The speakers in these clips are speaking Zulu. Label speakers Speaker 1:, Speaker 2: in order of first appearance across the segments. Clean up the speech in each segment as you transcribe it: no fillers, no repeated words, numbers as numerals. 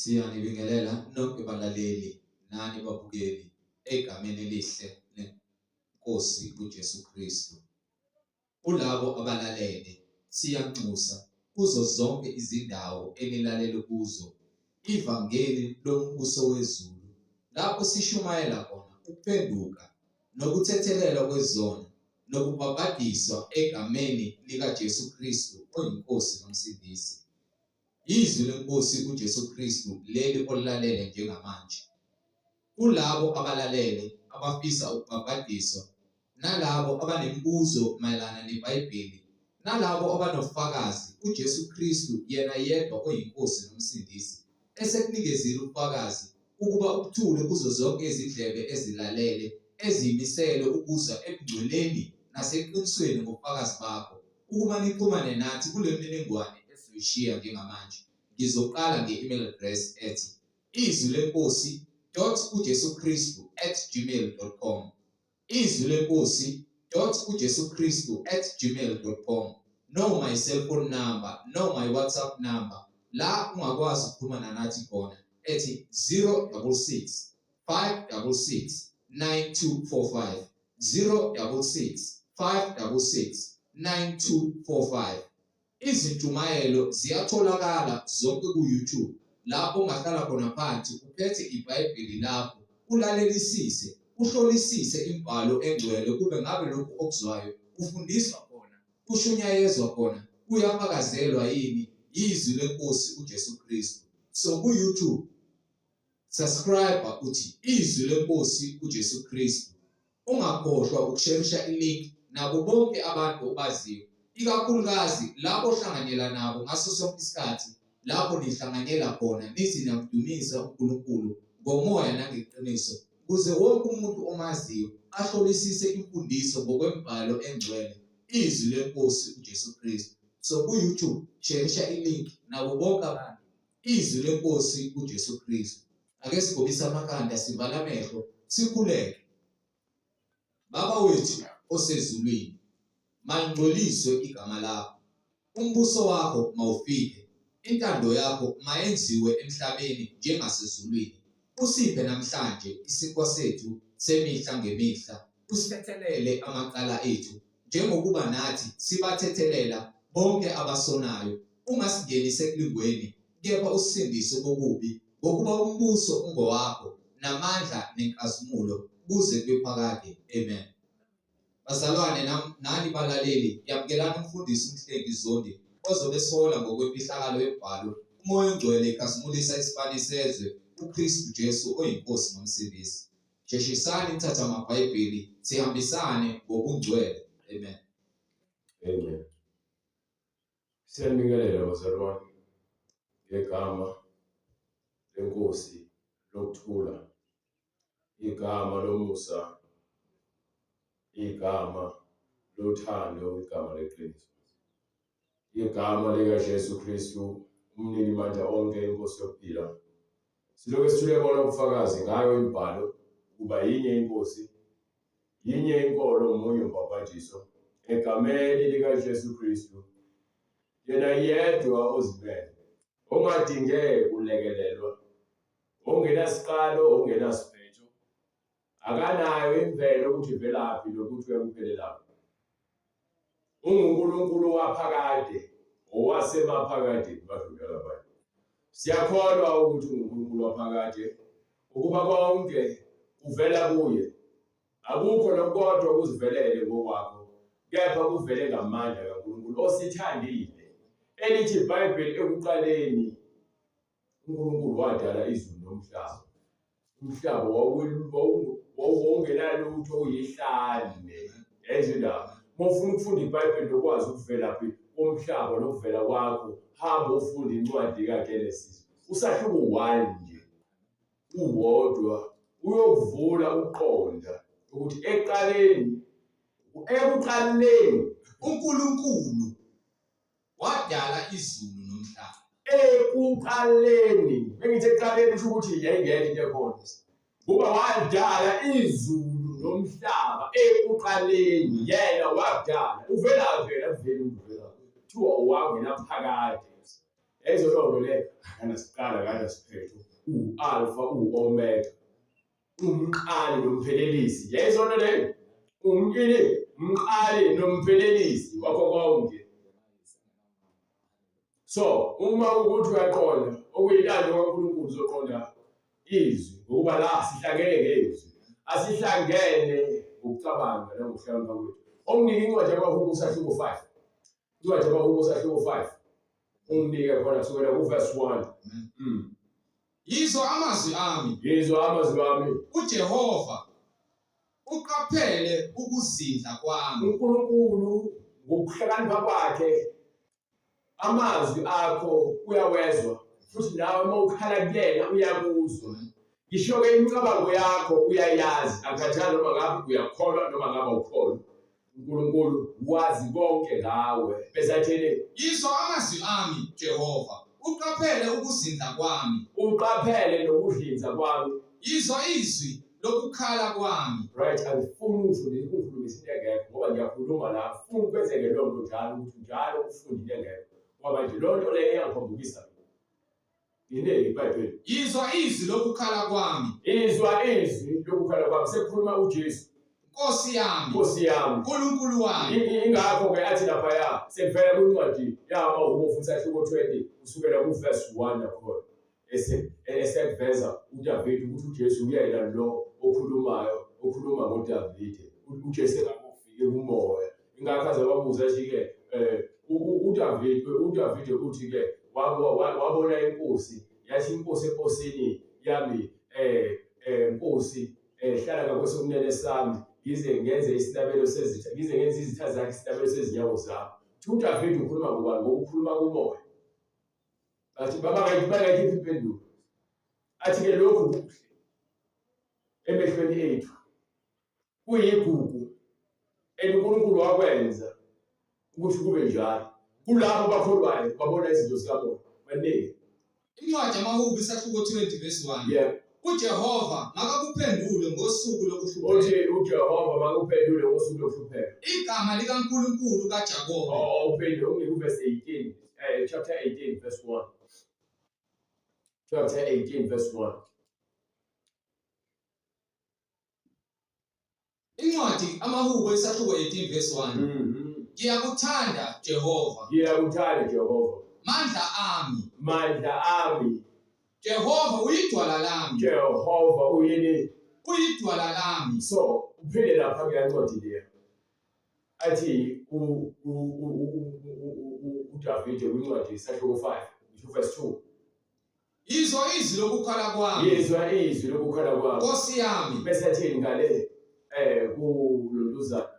Speaker 1: Siyanibingelela nonke balaleli nani babukeli egameni elihle leNkosi uJesu Kristu. Kulabo abalalele siyanxusa kuzo zonke izindawo enilalele kuzo ivangeli lombuso wezulu, lapho sishumayela khona ukuphenduka nokuthethelelwa kwezono nokubhabhadiswa egameni likaJesu Kristu oyinkosi nomsindisi. Izwi lenkosi uJesu Kristu leli olilalele njengamanje. Kulabo abalalele abafisa ukubhabhadiswa, nalabo abanemibuzo mayelana neBhayibheli, nalabo abanofakazi uJesu Kristu yena yedwa oyinkosi nomsindisi, esekunikezile ubufakazi ukuba ubuthule kuzo zonke izindlebe ezilalele ezimisele ukuzwa ekungcweleni naseqinisweni ngobufakazi bakho, ukuba nixhumane nathi kule mininingwane esiyishiya njengamanje. Ngizoqala nge-email address ethi izwilenkosi.ujesukristu@gmail.com, izwilenkosi.ujesukristu@gmail.com, no my cellphone number, no my WhatsApp number, la ungakwazi ukuxhumana nathi khona ethi 066 566 9245, 066 566 9245. Izintshumayelo ziyatholakala zonke ku-YouTube, lapho ungahlala khona phansi uphethe iBhayibheli lakho, ulalelisise, uhlolisise imbhalo engcwele, kube ngabe lokhu okuzwayo ufundiswa khona, kushunyayezwa khona, kuyafakazelwa yini izwi lenkosi uJesu Kristu. So ku-YouTube subscribe uthi izwi lenkosi uJesu Kristu. Ungakhohlwa ukusharisha ilink nabo bonke abantu obaziyo, ikakhulukazi labo ohlanganyela nabo ngaso sonke isikhathi, lapho nihlanganyela khona nithi niyamdumisa uNkulunkulu ngomoya nangeqiniso, ukuze wonke umuntu omaziyo ahlolisise imfundiso ngokwembhalo engcwele, izwi lenkosi uJesu Kristu. So ku-YouTube sharisha ilink nabo bonke abantu, izwi lenkosi uJesu Kristu. Ake sigobise amakhanda, sivala amehlo, sikhuleke. Baba wethu osezulwini, mangcoliswe igama lakho, umbuso wakho mawufike, intando yakho mayenziwe emhlabeni njengasezulwini. Usiphe namhlanje isinkwa sethu semihla ngemihla, usithethelele amacala ethu njengokuba nathi sibathethelela bonke abasonayo. Ungasingenise ekulingweni, kepha usindise kokubi, ngokuba umbuso ungowakho, namandla nenkazimulo kuze kube phakade. Amen. Bazalwane nani balaleli, yamukelani umfundisi uMhlengi Zondi ozobe sihola ngokwemfihlakalo yebhalo, umoya ongcwele ikhazimulisa isibani sezwe, uKristu Jesu oyinkosi nomsindisi. Sheshisani nithatha amaBhayibheli sihambisane ngobungcwele. Amen.
Speaker 2: Amen. Siyabingelela bazalwane ngegama lenkosi lokuthula, igama lomusa, igama lothando, igama leqiniso, igama likaJesu Kristu, umnini mandla onke, inkosi yokuphila. Siloke sithule bona ubufakazi ngayo imbhalo kuba yinye inkosi, yinye inkolo, umunye umbhabhajiso, egameni likaJesu Kristu, yena yedwa ozimele, ongadingeki kulekelelwa, ongenasiqalo, ongenasiphetho, akanayo imvelo ukuthi velaphi lokuthi uyakuphelelaphi. UNkulunkulu waphakade, owasemaphakadeni, badlula abantu. Siyakholwa ukuthi uNkulunkulu waphakade, ukuba konke kuvela kuye. Akukho nokodwa okuzivelele ngokwakho, kepha kuvele ngamandla kaNkulunkulu osithandile. Elithi iBhayibheli ekuqaleni uNkulunkulu wadala izulu nomhlaba. Umhlaba wawungenalutho, uyihlane. Ezindaba mawufuna ukufunda iBhayibheli lokwazi ukuvelaphi komhlaba nokuvela kwakho, hamba ufunda incwadi kaGenesis. Usahluko 1 nje uwodwa uyokuvula uqonda ukuthi ekuqaleni
Speaker 1: uNkulunkulu wadala izulu nomhlaba.
Speaker 2: Ekuqaleni, bengithi ekuqaleni kusho ukuthi yayingekho into ekhona. Kuba wadala izulu nomhlaba ekuqaleni, yena wadala. Uvela vela kuthiwa wangena phakade. Ezolonto le akanasiqala akanasiphetho. U-alpha, u-omega. Umqali nomphelelisi. Yayizona le. Umqali nomphelelisi wakho konke. So, uma ukuthi uyaqonda okuyintando kaNkulunkulu uzoqonda izwi ngokuba la sihlangene ngezwi. Asihlangene ngokucabanga nangokuhlakanipha kwethu. Omnika incwadi yabaHubo sahluko 5. Incwadi yabaHubo sahluko 5. Umnika khona kusukela ku-verse 1.
Speaker 1: Yizwa amazwi ami.
Speaker 2: Yizwa amazwi ami.
Speaker 1: uJehova uqaphele ukuzindla kwami.
Speaker 2: uNkulunkulu ngokuhlakanipha kwakhe amazwi akho uyawezwa futhi nawe uma ukhala kuyena uyakuzwa. Ngisho-ke imicabango yakho uyayazi, akukhathali noma ngabe uyakholwa noma ngabe awukholwa. uNkulunkulu wazi konke ngawe. Bese athini?
Speaker 1: Yizwa amazwi ami Jehova, uqaphele ukuzindla kwami.
Speaker 2: Uqaphele nokudlinza kwami.
Speaker 1: Yizwa izwi lokukhala kwami.
Speaker 2: Right, angifuni ukuthi ukhulumise into engekho ngoba ngiyakhuluma la, ngifuna kwenzeke leyo nto njalo ukuthi njalo ufunde into engekho. Ngoba nje leyo nto leyo iyangikhombukisa. Yini iBhayibheli?
Speaker 1: Yizwa izwi lokukhala kwami.
Speaker 2: Izwa izwi lokukhala kwami. Sekukhuluma uJesu.
Speaker 1: Nkosi yami.
Speaker 2: Nkosi yami.
Speaker 1: uNkulunkulu wami.
Speaker 2: Ingakho-ke athi laphaya sekuvela kwincwadi yabaHubo sahluko 20 kusukela ku-verse 1 nakhona. Esekuveza uDavide ukuthi uJesu uyena lo okhuluma ngoDavide. uJesu engakufike kumoya. Ingakho aze wabuza athi-ke uDavide uthi-ke wabona inkosi yathi inkosi enkosini yami Nkosi hlala ngakwesokunene sami ngize ngenze isinabelo sezitha ngize ngenze izitha zakhe isinabelo sezinyawo zami. uDavide ukhuluma ngobani? Ngokukhuluma kumoya. Athi bangayikho impendulo. Athi-ke lokhu kuhle emehlweni ethu kuyigugu uNkulunkulu wakwenza ukuthi kube njalo. Kulabo bakholwayo babona izinto zikamoya baningi.
Speaker 1: Incwadi yamaHubo isahluko 20 verse 1.
Speaker 2: Yeah.
Speaker 1: uJehova makakuphendule ngosuku lokuhlupheka.
Speaker 2: Uthi uJehova makuphendule ngosuku lokuhlupheka.
Speaker 1: Igama likaNkulunkulu kaJakobe.
Speaker 2: Uphendule ungeke verse 18, chapter 18 verse 1. Chapter 18 verse 1.
Speaker 1: Incwadi amaHubo isahluko 18 verse 1. Ngiyakuthanda Jehova.
Speaker 2: Ngiyakuthanda Jehova.
Speaker 1: Mandla ami. Jehova uyidwala lami.
Speaker 2: Jehova uyini?
Speaker 1: Uyidwala lami.
Speaker 2: So uphinde lapha kuyancwadi leyo. Athi uDavide kwincwadi isahluko 5 verse 2.
Speaker 1: Yizwa izwi lokukhala kwami.
Speaker 2: Yizwa izwi lokukhala kwami.
Speaker 1: Nkosi yami.
Speaker 2: Bese athi ngale kulonduzana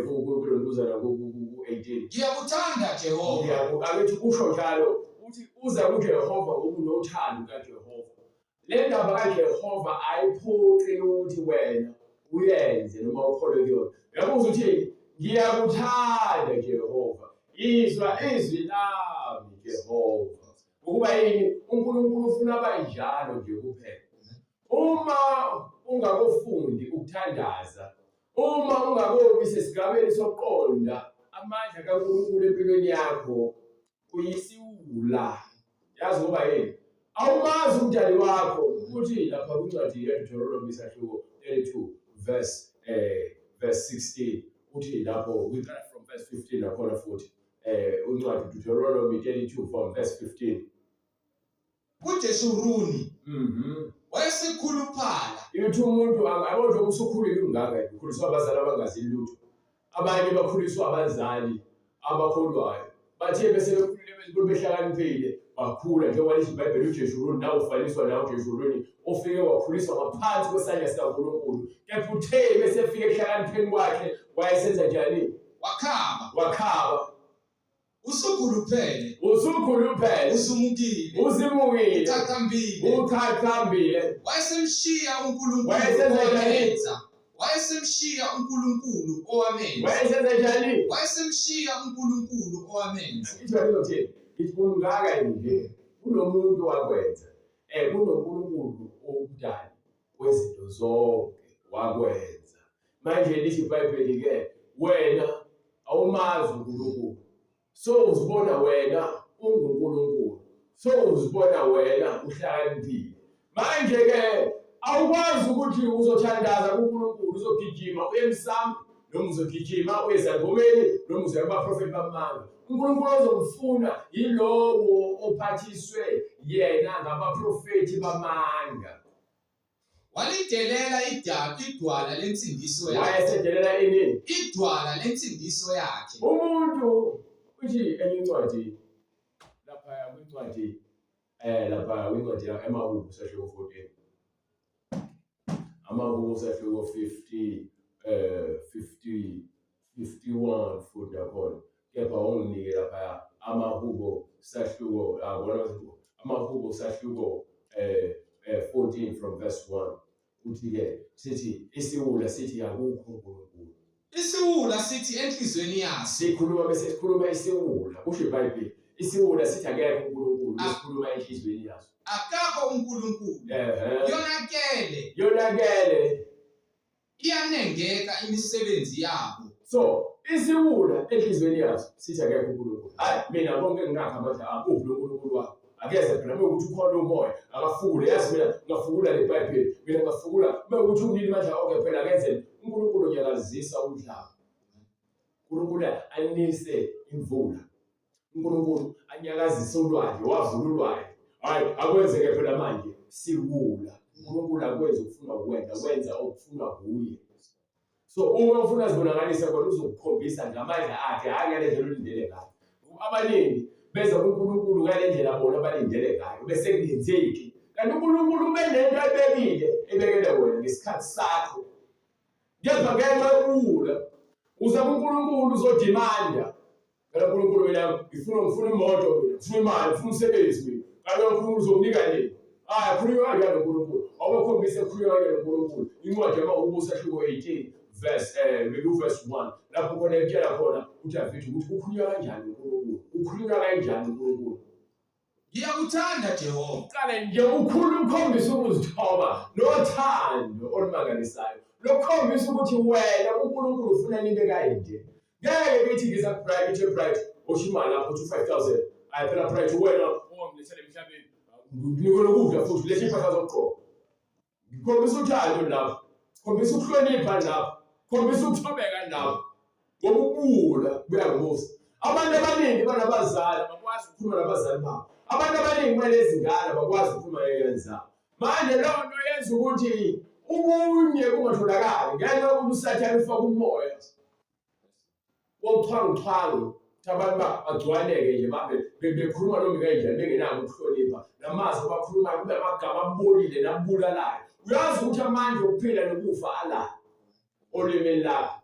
Speaker 2: kulonduzana ku-18.
Speaker 1: Ngiyakuthanda Jehova.
Speaker 2: Akethi kusho njalo uthi uza kuJehova ukunothando kaJehova. Le ndaba kaJehova ayiphoqi ukuthi wena uyenze noma ukholwe kuyona. Uyabuza uthi ngiyakuthanda Jehova. Izwa izwi lami Jehova. Ukuba yini? uNkulunkulu ufuna abanjalo nje kuphela. Uma ungakufundi ukuthandaza, uma ungakobi sesigabeni sokuqonda amandla kaNkulunkulu empilweni yakho, uyisiwula. Yazi ngoba yini? Awumazi umdali wakho ukuthi lapha kwincwadi kaDuteronomy isahluko 32 verse 16 uthi lapho we start from verse 15 nakhona futhi uncwadi Deuteronomy 32 from verse 15.
Speaker 1: uJeshuruni wayesikhuluphala.
Speaker 2: Ithi umuntu angabonje usukhulile ungaka ukhuliswa abazali abangazi lutho. Abanye bakhuliswa abazali abakholwayo. Bathe bese bekhulile behlakaniphile bakhula njengoba lithi iBhayibheli uJeshuruni nawe ufaniswa nawe uJeshuruni ofike wakhuliswa ngaphansi kwesandla sikaNkulunkulu. Kepha uthe bese efike ehlakanipheni kwakhe wayesenza njani? Wakhaba.
Speaker 1: Usukhuluphele.
Speaker 2: Uzimukile. Uthathambile.
Speaker 1: Wayesemshiya uNkulunkulu owamenza. Wayesemshiya uNkulunkulu owamenza.
Speaker 2: Ithi ungaka nje kunomuntu wakwenza. Kunonkulunkulu omdali wezinto zonke wakwenza. Manje lithi iBhayibheli ke wena awumazi uNkulunkulu. So uzibona wena unguNkulunkulu. so uzibona wena uhlakaniphile. Manje-ke awukwazi ukuthi uzothandaza kuNkulunkulu uzogijima uye emsamu noma uzogijima uye ezangomeni noma uzoya kubaprofethi bamanga. uNkulunkulu ozomfuna yilowo ophathiswe yena ngabaprofethi bamanga.
Speaker 1: Walidelela idwala lensindiso yakhe.
Speaker 2: Wayesedelela ini?
Speaker 1: Idwala lensindiso yakhe.
Speaker 2: Umuntu uthi enye incwadi lapha kwincwadi lapha kwincwadi eMahubo sehluko 14. Amahubo sehluko 51 funda khona. Kepha unginike lapha Amahubo sehluko Amahubo sehluko 14 from verse 1. Uthi-ke sithi isiwula sithi akukho uNkulunkulu.
Speaker 1: Isiwula sithi enhlizweni yaso.
Speaker 2: Sikhuluma bese sikhuluma isiwula. Kusho iBhayibheli isiwula sithi akekho uNkulunkulu sikhuluma enhlizweni yaso.
Speaker 1: Akakho uNkulunkulu.
Speaker 2: Yonakele.
Speaker 1: Iyanengeka imisebenzi yabo.
Speaker 2: So isiwula enhlizweni yaso sithi akekho uNkulunkulu. Hayi mina konke ngingakho amandla akuphi uNkulunkulu wakho. Akeze phela mekuthi ukhona umoya akafukule yazi mina ngafukula leBhayibheli mina ngafukula mekuthi unini manje onke phela akenze uNkulunkulu uyakazisa umhlaba. uNkulunkulu anise imvula. uNkulunkulu anyakazise ulwandle wavula ulwandle. Hayi akwenzeke phela manje siwula. uNkulunkulu akwenza ukufuna ukwenza wenza okufunwa kuye. So uma ufuna zibonakalise khona uzokukhombisa ngamandla akhe hayi ngale ndlela olindele ngayo. Abaningi beza uNkulunkulu ngale ndlela bona balindele ngayo bese kungenzeki. Kanti uNkulunkulu ubenento ebekele wena ngesikhathi sakho. Kepha ngenxa yokuwula uza kuNkulunkulu uzodimanda. Phela uNkulunkulu mina ngifuna imoto mina, ngifuna imali, ngifuna umsebenzi mina. Kanti uNkulunkulu uzokunika nini? Hayi khuluma kanjani uNkulunkulu. Awukhombise khuluma kanjani uNkulunkulu. Incwadi yamaHubo sehluko 18 verse 1 lapho khona ekutshela khona uDavide ukuthi ukhulunywa kanjani uNkulunkulu. Ukhulunywa kanjani uNkulunkulu.
Speaker 1: Ngiyakuthanda Jehova.
Speaker 2: Qale nje ukhombisa ukuzithoba nothando olumangalisayo. Lokhombisa ukuthi wena uNkulunkulu ufuna into kanje. Ngeke ngithi ngizakubrayika ithi bright oshimali lapho 5000. Hayi phela bright wena ongilethele emhlabeni. Nginikona ukudla futhi lethi impahla zokugqoka. Ngikhombisa uthando lapho. Khombisa ukuhlonipha lapho. Khombisa ukuthobeka lapho. Ngoba ukubula kuyangomusa. Abantu abaningi banabazali bakwazi ukukhuluma nabazali babo. Abantu abaningi balezingane bakwazi ukukhuluma neyenzalo. Manje leyo nto yenza ukuthi ubunye kungatholakali ngenxa yokuthi usathane ufaka umoya wochwanguchwangu abantu bagcwaleke nje bekhuluma noma kanjani bengenako ukuhlonipha namazi abakhulumayo kube amagama abolile nabulalayo. Uyazi ukuthi amandla okuphila nokufa ala olimini lakho.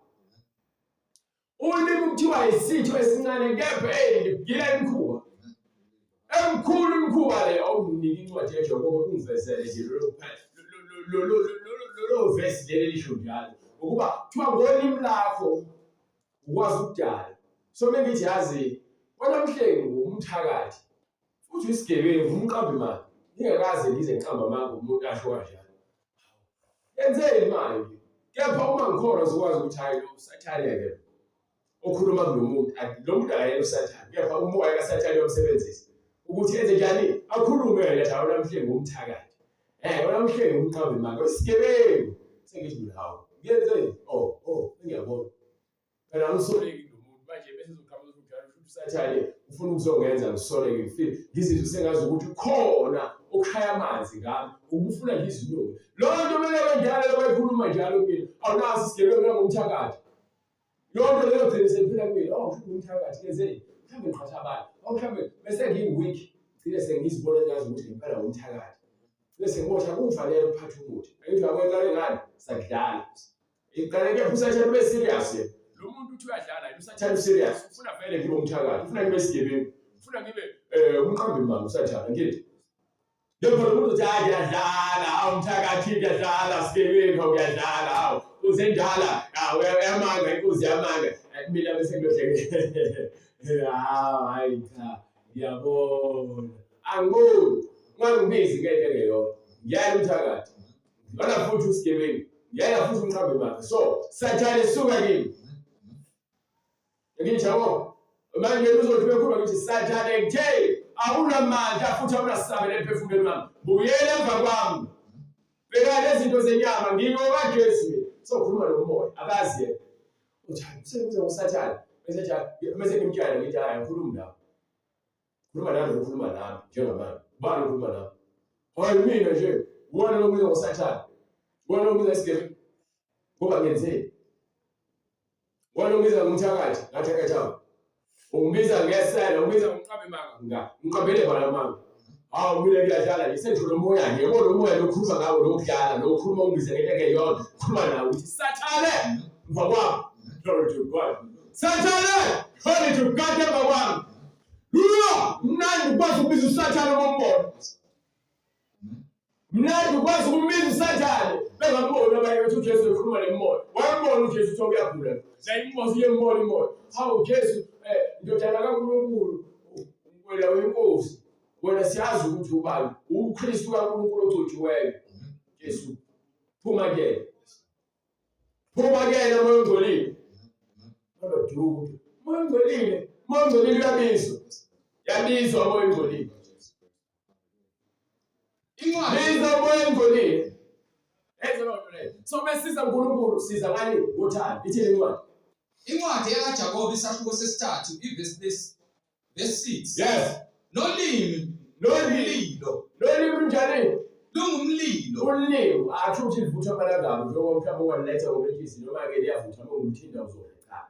Speaker 2: Ulimi kuthiwa isitho esincane kepha ngila imkhuba. Emkhulu imkhuba le awunginiki incwadi eJobe ungivezele nje lo verse leli lisho njalo. Ukuba kuthiwa ngolimi lakho ukwazi ukudala. So mengithi yazi wena Mhlengi umthakathi futhi isigebengu umqambi imali. Ngingakaze ngize ngiqamba amanga umuntu asho kanjalo. Yenzeni manje? Kepha uma ngikhona uzokwazi ukuthi hayi lo usathaleke. Okhuluma kulomuntu lo muntu akayena usathane kepha umoya kaSathane uyomsebenzisa ukuthi enze njani akhulume yena jawu namhlanje ngomthakathi wena Mhlengi umqambi imali isigebengu sengithi mina hawo ngiyenzeni ngiyabona phela ngisoleki kulomuntu manje bese uzoqhamuka ukujala futhi uSathane ufuna ukuzongenza ngisoleke ngifile ngizizwe sengazi ukuthi khona okhaya amanzi ngami ubufuna ngizinyoka lo nto mele kanjalo lokukhuluma njalo kimi awunazi isigebengu ngomthakathi. Yonke leyo gcine seniphila kwini umthakathi yenzeni mhlambe ngiqhatha abantu mhlambe bese ngiyi-weak ngcine sengizibona ngazi ukuthi ngempela umthakathi bese ngimosha kungifanele ukuphatha umuthi angithi akwenzake ngani sakudlala iqale ke uSathane ube serious lo muntu uthi uyadlala uSathane serious ufuna vele ngibe umthakathi ufuna ngibe isigebengu ufuna ngibe umqambi imali uSathane ngithi yebo lo muntu uthi ayadlala umthakathi uyadlala sigebengu uyadlala uzenjala yamanga inkosi yamanga mina bese ngiyohleke hayi cha ngiyabona angiboni ungangibizi ngeke ngeyona ngiyala umthakathi ngibona futhi usigebengu ngiyala futhi umqambi imali so Sathane suka kimi ngithi yabo manje uzothi bekhuluma ngithi Sathane ngithe awunamandla futhi awunasabela emphefumulweni wami. Buyela emva kwami. Bheka lezi zinto zenyama ngingokwaJesu. Sokhuluma nomoya akazi yena. Uthi usebenza ngoSathane. Bese ngimtshela ngithi hayi ngikhuluma nawe. Khuluma nami ukhuluma nami njengamanje. Bani ukhuluma nami? Hayi mina nje. Wona lo kuza ngoSathane. Wona lo kuza isigebe. Ngoba ngenzeni? Wona lo kuza ngumthakathi, ngathakatha. Ungibiza ngesela, ungibiza ngomqabe manga. Ngiqabele bala manga. Hawu mina ngiyadlala nje sendlula umoya nje. Yebo lo moya lokhuluma ngawo lokudlala, lokhuluma ungibiza ngeke yona. Khuluma nawe uthi Sathane mva kwami. Glory to God. Sathane, glory to God emva kwami. Mnandi ukwazi ukubiza uSathane ngombono. Mnandi ukwazi ukubiza uSathane. Bengambona abanye bethu uJesu ekhuluma nemoya. Wayembona uJesu uthi uyagula. Sayimmosi yemoya imoya. Hawu Jesu ndodana kaNkulunkulu. Wena uyinkosi. Wena siyazi ukuthi ubani. UKristu kaNkulunkulu ogcotshiweyo. Jesu. Phuma ke. Phuma ke moya ongcolile. Ndoduku. Moya ongcolile. Moya ongcolile uyabizwa. Yabizwa moya ongcolile. Biza moya ongcolile. So besiza uNkulunkulu siza ngani uthando ithini incwadi
Speaker 1: incwadi yaJakobe isahluko sesithathu verse 6
Speaker 2: yes
Speaker 1: nolimi
Speaker 2: njani
Speaker 1: lungumlilo
Speaker 2: ulimi athi uthi livutha amalangabo njengoba mhlawumbe ungaletha ngokwentisi noma ke liyavutha ngomthinda uzoleka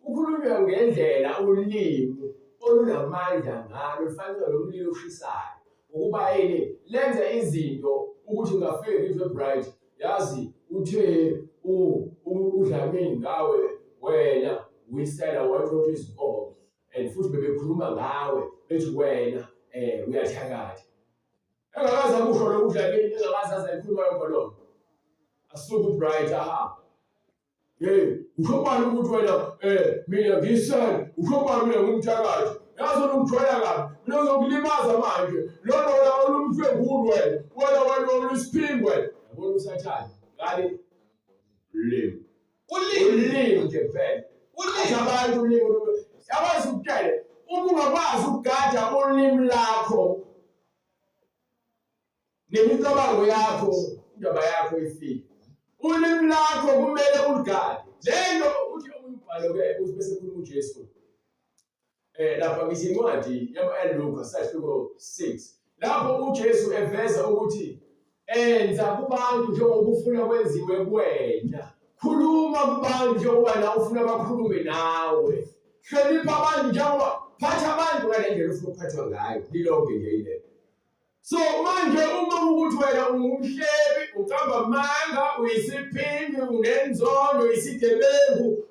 Speaker 2: ukhulunywa ngendlela ulimi olunamandla ngalo lifanele nomlilo oshisayo ukuba yini lenza izinto ukuthi ngafike ngiFebruary yazi uthe uDlamini ngawe wena uyisela wathi izinkomo and futhi bebekhuluma ngawe bethi wena uyathakatha engakaza kusho lokuDlamini engakaza azayikhuluma yonke lo asuku bright aha ukhopana ukuthi wena mina ngisela ukhopana mina ngumthakathi yazo lomthwala kabi mina ngizokulimaza manje lona olumfengulu wena olisiphingwe yabona uSathane ngani ulimi nje phela abantu ulimi yabazi ukutshela uma ungakwazi ukugada ulimi lakho nemicabango yakho indaba yakho ifike ulimi lakho kumele uligade lento uthi umbhalo ke bese kukhuluma uJesu lapha ngizincwadi yaLuka sahluko 6 lapho uJesu eveza ukuthi enza kubantu njengoba ufuna kwenziwe kuwena khuluma kubantu njengoba nawe ufuna bakhulume nawe hlonipha abantu njengoba phatha abantu ngalendlela ufuna ukuphathwa ngayo lilonke nje ile so manje uma ukuthi wena ungumhlebi uqamba amanga uyisiphingi unenzondo uyisigebengu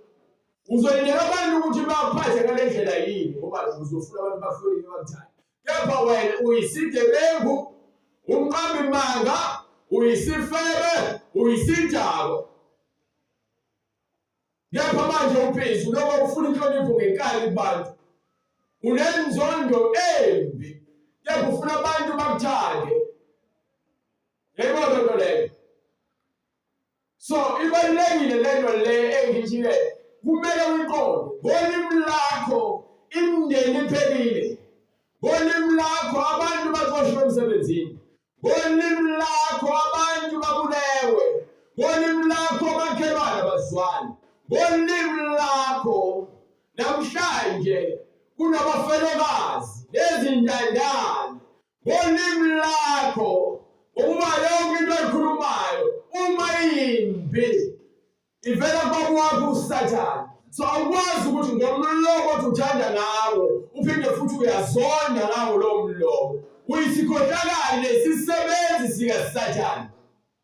Speaker 2: uzoyindela abantu ukuthi baphathe ngalendlela yini ngoba uzofuna abantu bahloniphe bakuthande kepha wena uyisigebengu umqambi manga uyisifebe uyisintako kepha manje uphezulu noma ufuna inhlonipho ngenkani kubantu unenzondo embi kepha ufuna abantu bakuthande yebo lento leyo so ibalulekile lento le engithile kumele uyiqonde ngolimi lakho imndeni iphelile ngolimi lakho abantu baxoshwe emsebenzini ngolimi lakho abantu babulewe ngolimi lakho makhelwane bazwane ngolimi lakho namhlanje kunabafelokazi nezintandane ngolimi lakho uma yonke into ekhulumayo uma imbi ivela kwakho uSathane so awukwazi ukuthi ngomlomo othi uthanda ngawo uphinde futhi uyazonda ngawo lo mlomo uyisikhohlakali lesisebenzi sikaSathane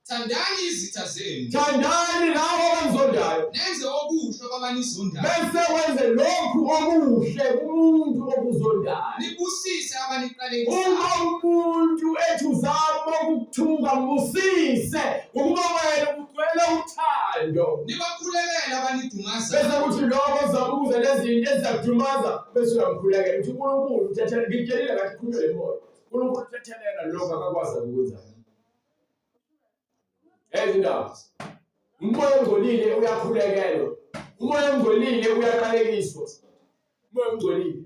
Speaker 1: thandani izitha zenu
Speaker 2: thandani lawo abazondayo
Speaker 1: nenze okuhle kwabanizondayo
Speaker 2: bese wenze lokhu okuhle kumuntu okuzondayo
Speaker 1: nibusise abaniqalekisa
Speaker 2: uma umuntu ethi uzama ukuthuka mbusise ukuba wena ugcwele uthando
Speaker 1: nibakhulekele abanidumaza
Speaker 2: bese kuthi lokho ozabuza lezinto ezizakudumaza bese uyamkhulekela uthi uNkulunkulu uthethe ngitshelile ngathi khuluma lemoya uNkulunkulu uthethelela lokho akakwazi ukwenza ezindaba umoya ongcolile uyakhulekelwa umoya ongcolile uyaqalekiswa umoya ongcolile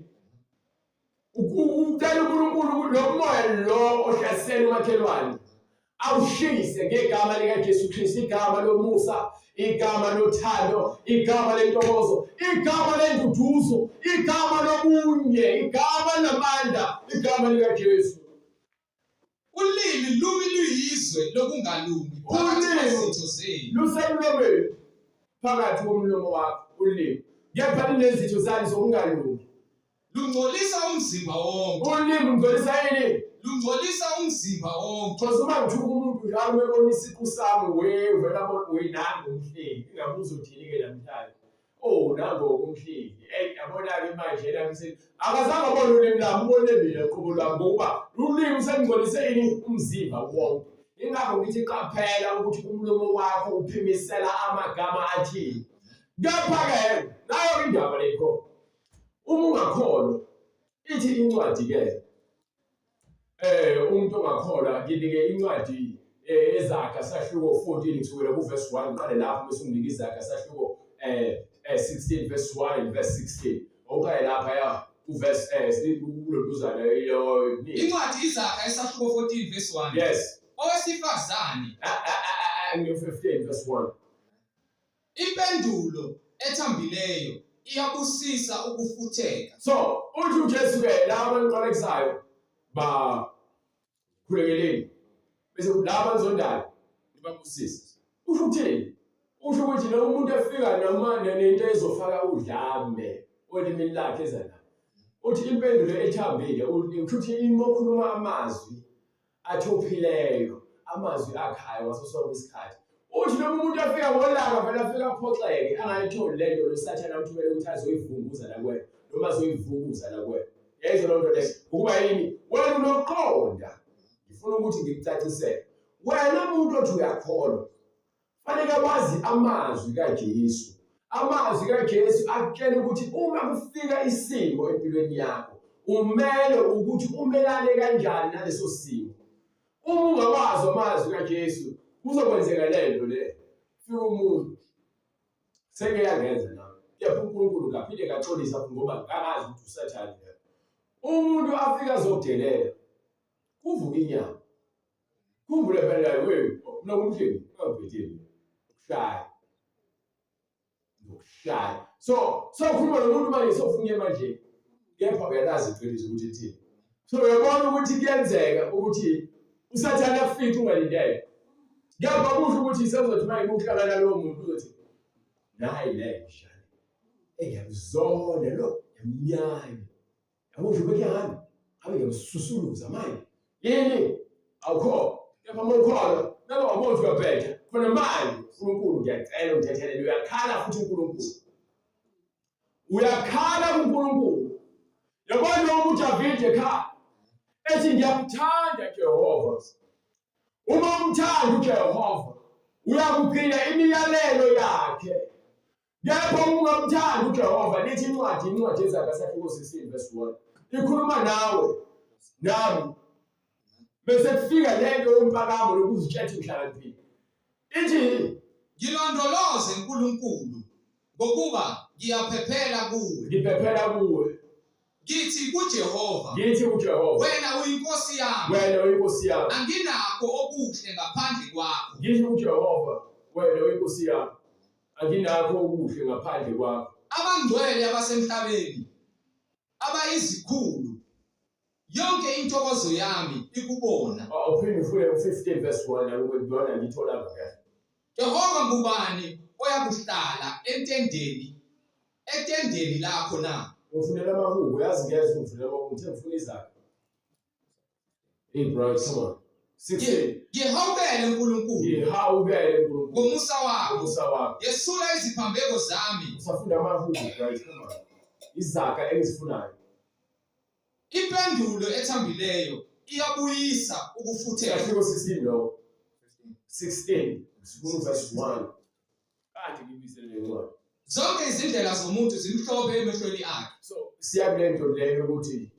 Speaker 2: ucela uNkulunkulu lo moya lo ohlasela umakhelwane awushise ngegama likaJesu Kristu, igama lomusa, igama lothando, igama lentokozo, igama lenduduzo, igama lobunye, igama lamandla, igama likaJesu.
Speaker 1: Ulimi lumi luyizwe lokungalungi phakathi kwezitho zenu.
Speaker 2: Lusemlomeni phakathi komlomo wakho ulimi. Kepha linezitho zalo zokungalungi.
Speaker 1: Lungcolisa umzimba wonke.
Speaker 2: Ulimi lungcolisa yini?
Speaker 1: Lungcolisa umzimba wonke.
Speaker 2: Because uma ngithuka umuntu njalo ubona isiqu sami wevela bona nangu umhleli, ingabe uzothini-ke namhlanje? Oh, nango umhleli. Yabona-ke manje yena akazange abone ulimi lami, ubone mina uqobo lwami ngokuba ulimi selungcolise yini umzimba wonke. Ingakho ngithi qaphela ukuthi umlomo wakho uphimisela amagama athini. Kepha-ke nayo indaba lekho uma ungakholwa ithi incwadi-ke umuntu ongakholwa nginike incwadi eZaga sahluko 14 kusukela kuverse 1 qale lapho bese unginika iZaga sahluko 16 verse 1 verse 16 okanye lapha ya kuverse kuloluzana
Speaker 1: Incwadi iZaga esahluko 14 verse 1.
Speaker 2: Yes.
Speaker 1: Owesifazane
Speaker 2: nge 15 verse 1.
Speaker 1: Impendulo ethambileyo iyabusisa ukufutheka.
Speaker 2: So uthi uJesu-ke laba eniqalekisayo khulekele bese laba nizondayo nibabusise. Usho ukuthini? Usho ukuthi lo muntu efika noma nento ezofaka udlame olimini lakhe ezana. Uthi impendulo ethambile ukuthi imokhuluma amazwi athophileyo, amazwi akhayo ngaso sonke isikhathi. Uthi lo muntu efika ngolanga vele afika aphoxeke angayitholi lento losathana amthumele ukuthi azoyivunguza la kuwena noma azoyivukuza la kuwena. Yezwa lo nto leyo ukuba yini wena unoqonda. Ngifuna ukuthi ngikucacisele wena umuntu othi uyakholwa fanele wazi amazwi kaJesu. Amazwi kaJesu akutshela ukuthi uma kufika isimo empilweni yakho umele ukuthi umelane kanjani naleso simo. Uma ungawazi amazwi kaJesu kuzokwenzeka lento le. Fika umuntu seke yangenza nami kepha uNkulunkulu ngaphinde ngaxolisa ngoba ngakazi ukuthi usathane. Umuntu afika azodelela kuvuka inyama. Khumbule phela wewe nokumhleni ungabhedeli ukushaya. Ukushaya. So khuluma nomuntu manje sofunye manje. Kepha uyalazi iqiniso ukuthi ithini. So uyabona ukuthi kuyenzeka ukuthi usathane afike ungalindele. Kepha kusho ukuthi sezothi manje uhlala nalowo muntu uzothi nayi le njani. Engiyakuzona lo yamnyanya. Akusho ukuthi hamba abe ngiyamsusuluza manje. Yini? Awukho. Kepha mawukholwa nalo wabona uyabhedla. Khona manje uNkulunkulu ngiyacela ungithethelele uyakhala futhi uNkulunkulu. Uyakhala kuNkulunkulu. Yabona ukuthi avide ekhaya. Ethi ngiyakuthanda Jehova. Uma umthanda uJehova uyakugcina imiyalelo yakhe. Kepha ungamthanda uJehova lithi incwadi eZaga sahluko 16 verse 1. Ikhuluma nawe nami bese kufika lento yompakamo lokuzitshela inhlakaniphile. Ithi
Speaker 1: ngilondoloze uNkulunkulu ngokuba ngiyaphephela kuwe.
Speaker 2: Ngiphephela kuwe.
Speaker 1: Ngithi kuJehova.
Speaker 2: Ngithi kuJehova.
Speaker 1: Wena uyinkosi yami.
Speaker 2: Wena uyinkosi yami.
Speaker 1: Anginakho okuhle ngaphandle kwakho.
Speaker 2: Ngithi kuJehova. Wena uyinkosi yami. Anginakho okuhle ngaphandle kwakho.
Speaker 1: Abangcwele abasemhlabeni abayizikhulu yonke intokozo yami ikubona.
Speaker 2: Uphinde ufune 15 verse 1 ukuyibona ngithola ngayo.
Speaker 1: Jehova ngubani oyakuhlala entendeni lakho na?
Speaker 2: Ufunela amahubo yazi ngiyeza ufunela amahubo ngifuna iZaga. Hey bro, come on. 16.
Speaker 1: Ngihawukele uNkulunkulu.
Speaker 2: Ngihawukele uNkulunkulu.
Speaker 1: Ngomusa wakho.
Speaker 2: Ngomusa wakho.
Speaker 1: Yesula iziphambeko zami.
Speaker 2: Usafunda amahubo guys, come on. iZaga engizifunayo.
Speaker 1: Impendulo ethambileyo iyabuyisa ukufutheka.
Speaker 2: Sahluko 16 lo. 16 verse 1. Kanti ngibisele lencwadi.
Speaker 1: Zonke izindlela zomuntu zimhlophe emehlweni akhe.
Speaker 2: So siyakule leyo ukuthi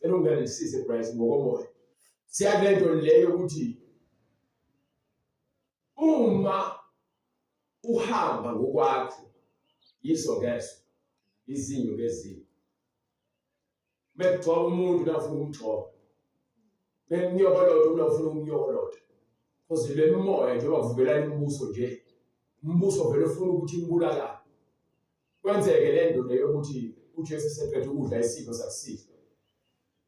Speaker 2: elungelisize Bryce ngokomoya. Siyakule leyo ukuthi uma uhamba ngokwakho yiso ngeso izinyo ngezinyo Bekugcoba umuntu nafuna umgcoba. Bekunyokoloda unafuna umnyokoloda. Because le moya njengoba kuvukelana imibuso nje. Umbuso vele ufuna ukuthi imbulala. Kwenzeke le nto leyo ukuthi uJesu sephethe ukudla isipho sakusihlwa.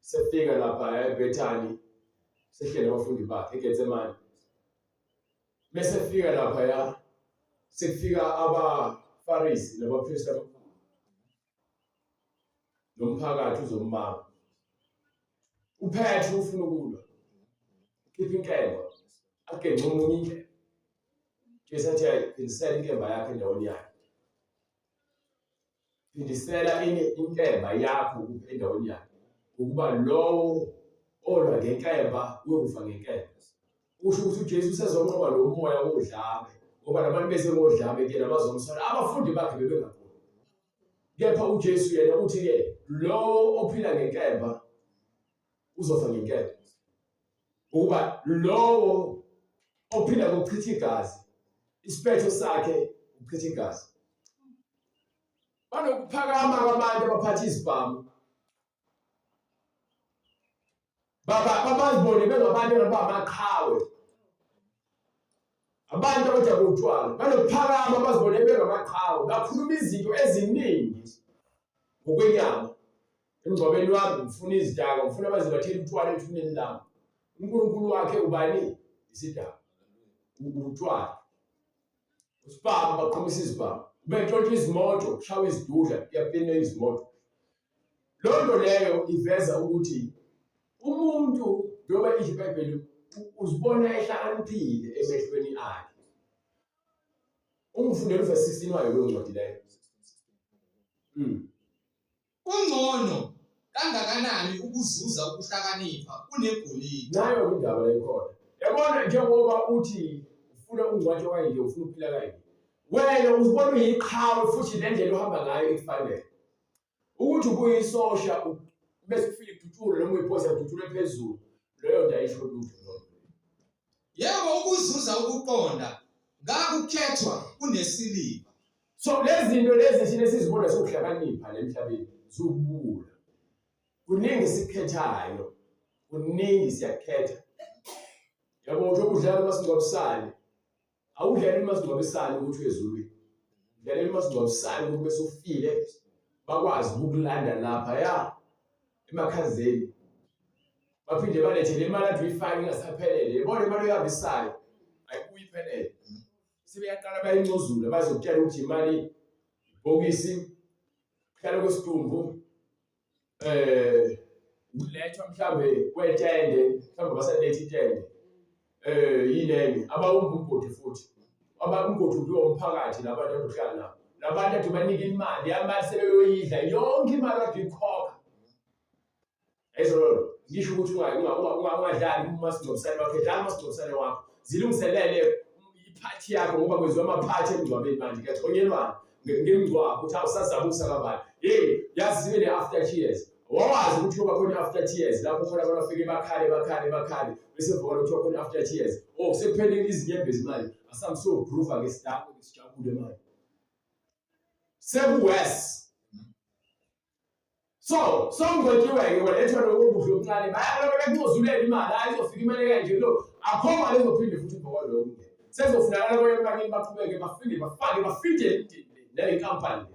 Speaker 2: Sefika lapha eBethani. Sehlele abafundi bakhe eGetsemane. Bese fika lapha ya sekufika abaFarisi nabaphristi nomphakathi uzombamba. UPetru ufuna ukulwa. Khipha inkemba. Agenxe omunye indlela. Jesu athi phindisela inkemba yakhe endaweni yakhe. Phindisela inkemba yakho endaweni yakhe. Ukuba lowo olwa ngenkemba uyokufa ngenkemba. Usho ukuthi uJesu usezonqoba lo moya wodlame ngoba nabantu bese ngodlame ke nabazomsola abafundi bakhe bebengakhona. Kepha uJesu yena uthi ke lo ophila ngenkemba uzofa ngenkemba. Ukuba lo ophila ngokuchitha igazi isiphetho sakhe ukuchitha igazi. Banokuphakama kwabantu abaphatha izibhamu. Babazibone bengabantu abamaqhawe. Abantu abajaba utshwala banokuphakama bazibone bengamaqhawe. Bakhuluma izinto eziningi ngokwenyama. Emngcwabeni wami ngifuna izidaka, ngifuna abazibathela utshwala ethuneni lami. uNkulunkulu wakhe ubani? Isidaka. Utshwala. Usibhamu baqhumisa izibhamu. Betshontsha izimoto, kushawa izidudla, kuyapena izimoto. Lonto leyo iveza ukuthi umuntu njengoba isho iBhayibheli uzibona ehlakaniphile emehlweni akhe. Ungifundele uverse 16 wayo lo ncwadi leyo.
Speaker 1: Ungcono kangakanani ukuzuza ukuhlakanipha kunegolide.
Speaker 2: Nayo indaba leyo khona. Yabona njengoba uthi ufuna ungcwatshe kanje ufuna ukuphila kanje. Wena uzibona uyiqhawe futhi le ndlela ohamba ngayo ikufanele. Ukuthi ubuyisosha bese kufika idutshule noma uyiphosa idutshule phezulu. Leyo nto ayisho lutho lo.
Speaker 1: Yebo ukuzuza ukuqonda ngakukhethwa kunesiliva.
Speaker 2: So lezi zinto lezi thina sizibona sokuhlakanipha la emhlabeni zobula. Kuningi sikhethayo. Kuningi siyakhetha. Yabo nje ukudlala amasingcwabisane. Awudlala amasingcwabisane ukuthi ezulwini. Udlala amasingcwabisane ukuthi bese ufile bakwazi ukulanda lapha ya emakhazeni. Baphinde balethele imali athi uyifake ingasaphelele. Yabona imali oyabisayo ayikuyiphelele. Sebeyaqala bayincuzula bazokutshela ukuthi imali ibhokisi kuhlala kwesidumbu ulethwa mhlambe kwetende mhlambe baselethe itende yinene abawumbugodi futhi abangugodi kuyo umphakathi labantu abahlala nabo labantu athi banika imali yamali sebeyoyidla yonke imali akade ikhokha ezolo ngisho ukuthi ungadlali umasingcwabisane wakhe dlala umasingcwabisane wakho zilungiselele iphathi yakho ngoba kwenziwa amaphathi emngcwabeni manje kuyathonyelwana ngemingcwabo ukuthi awusazabusa kabani yazi sibe ne-after tears. Wawazi ukuthi kuba khona after tears lapho khona abantu bafike bakhale bese vona ukuthi khona after tears. Sekuphelile izinyembezi ezimali asamsogroova ngesidako ngesijabule manje sekuwes. So ngothiwe-ke walethwa lokudla okuncane bayakuncuzulele imali ayizofika imali kanje lo akho mali ezophinde futhi ubhokwa lokho. Sezofunakala abanye bakini baqhubeke bafike le company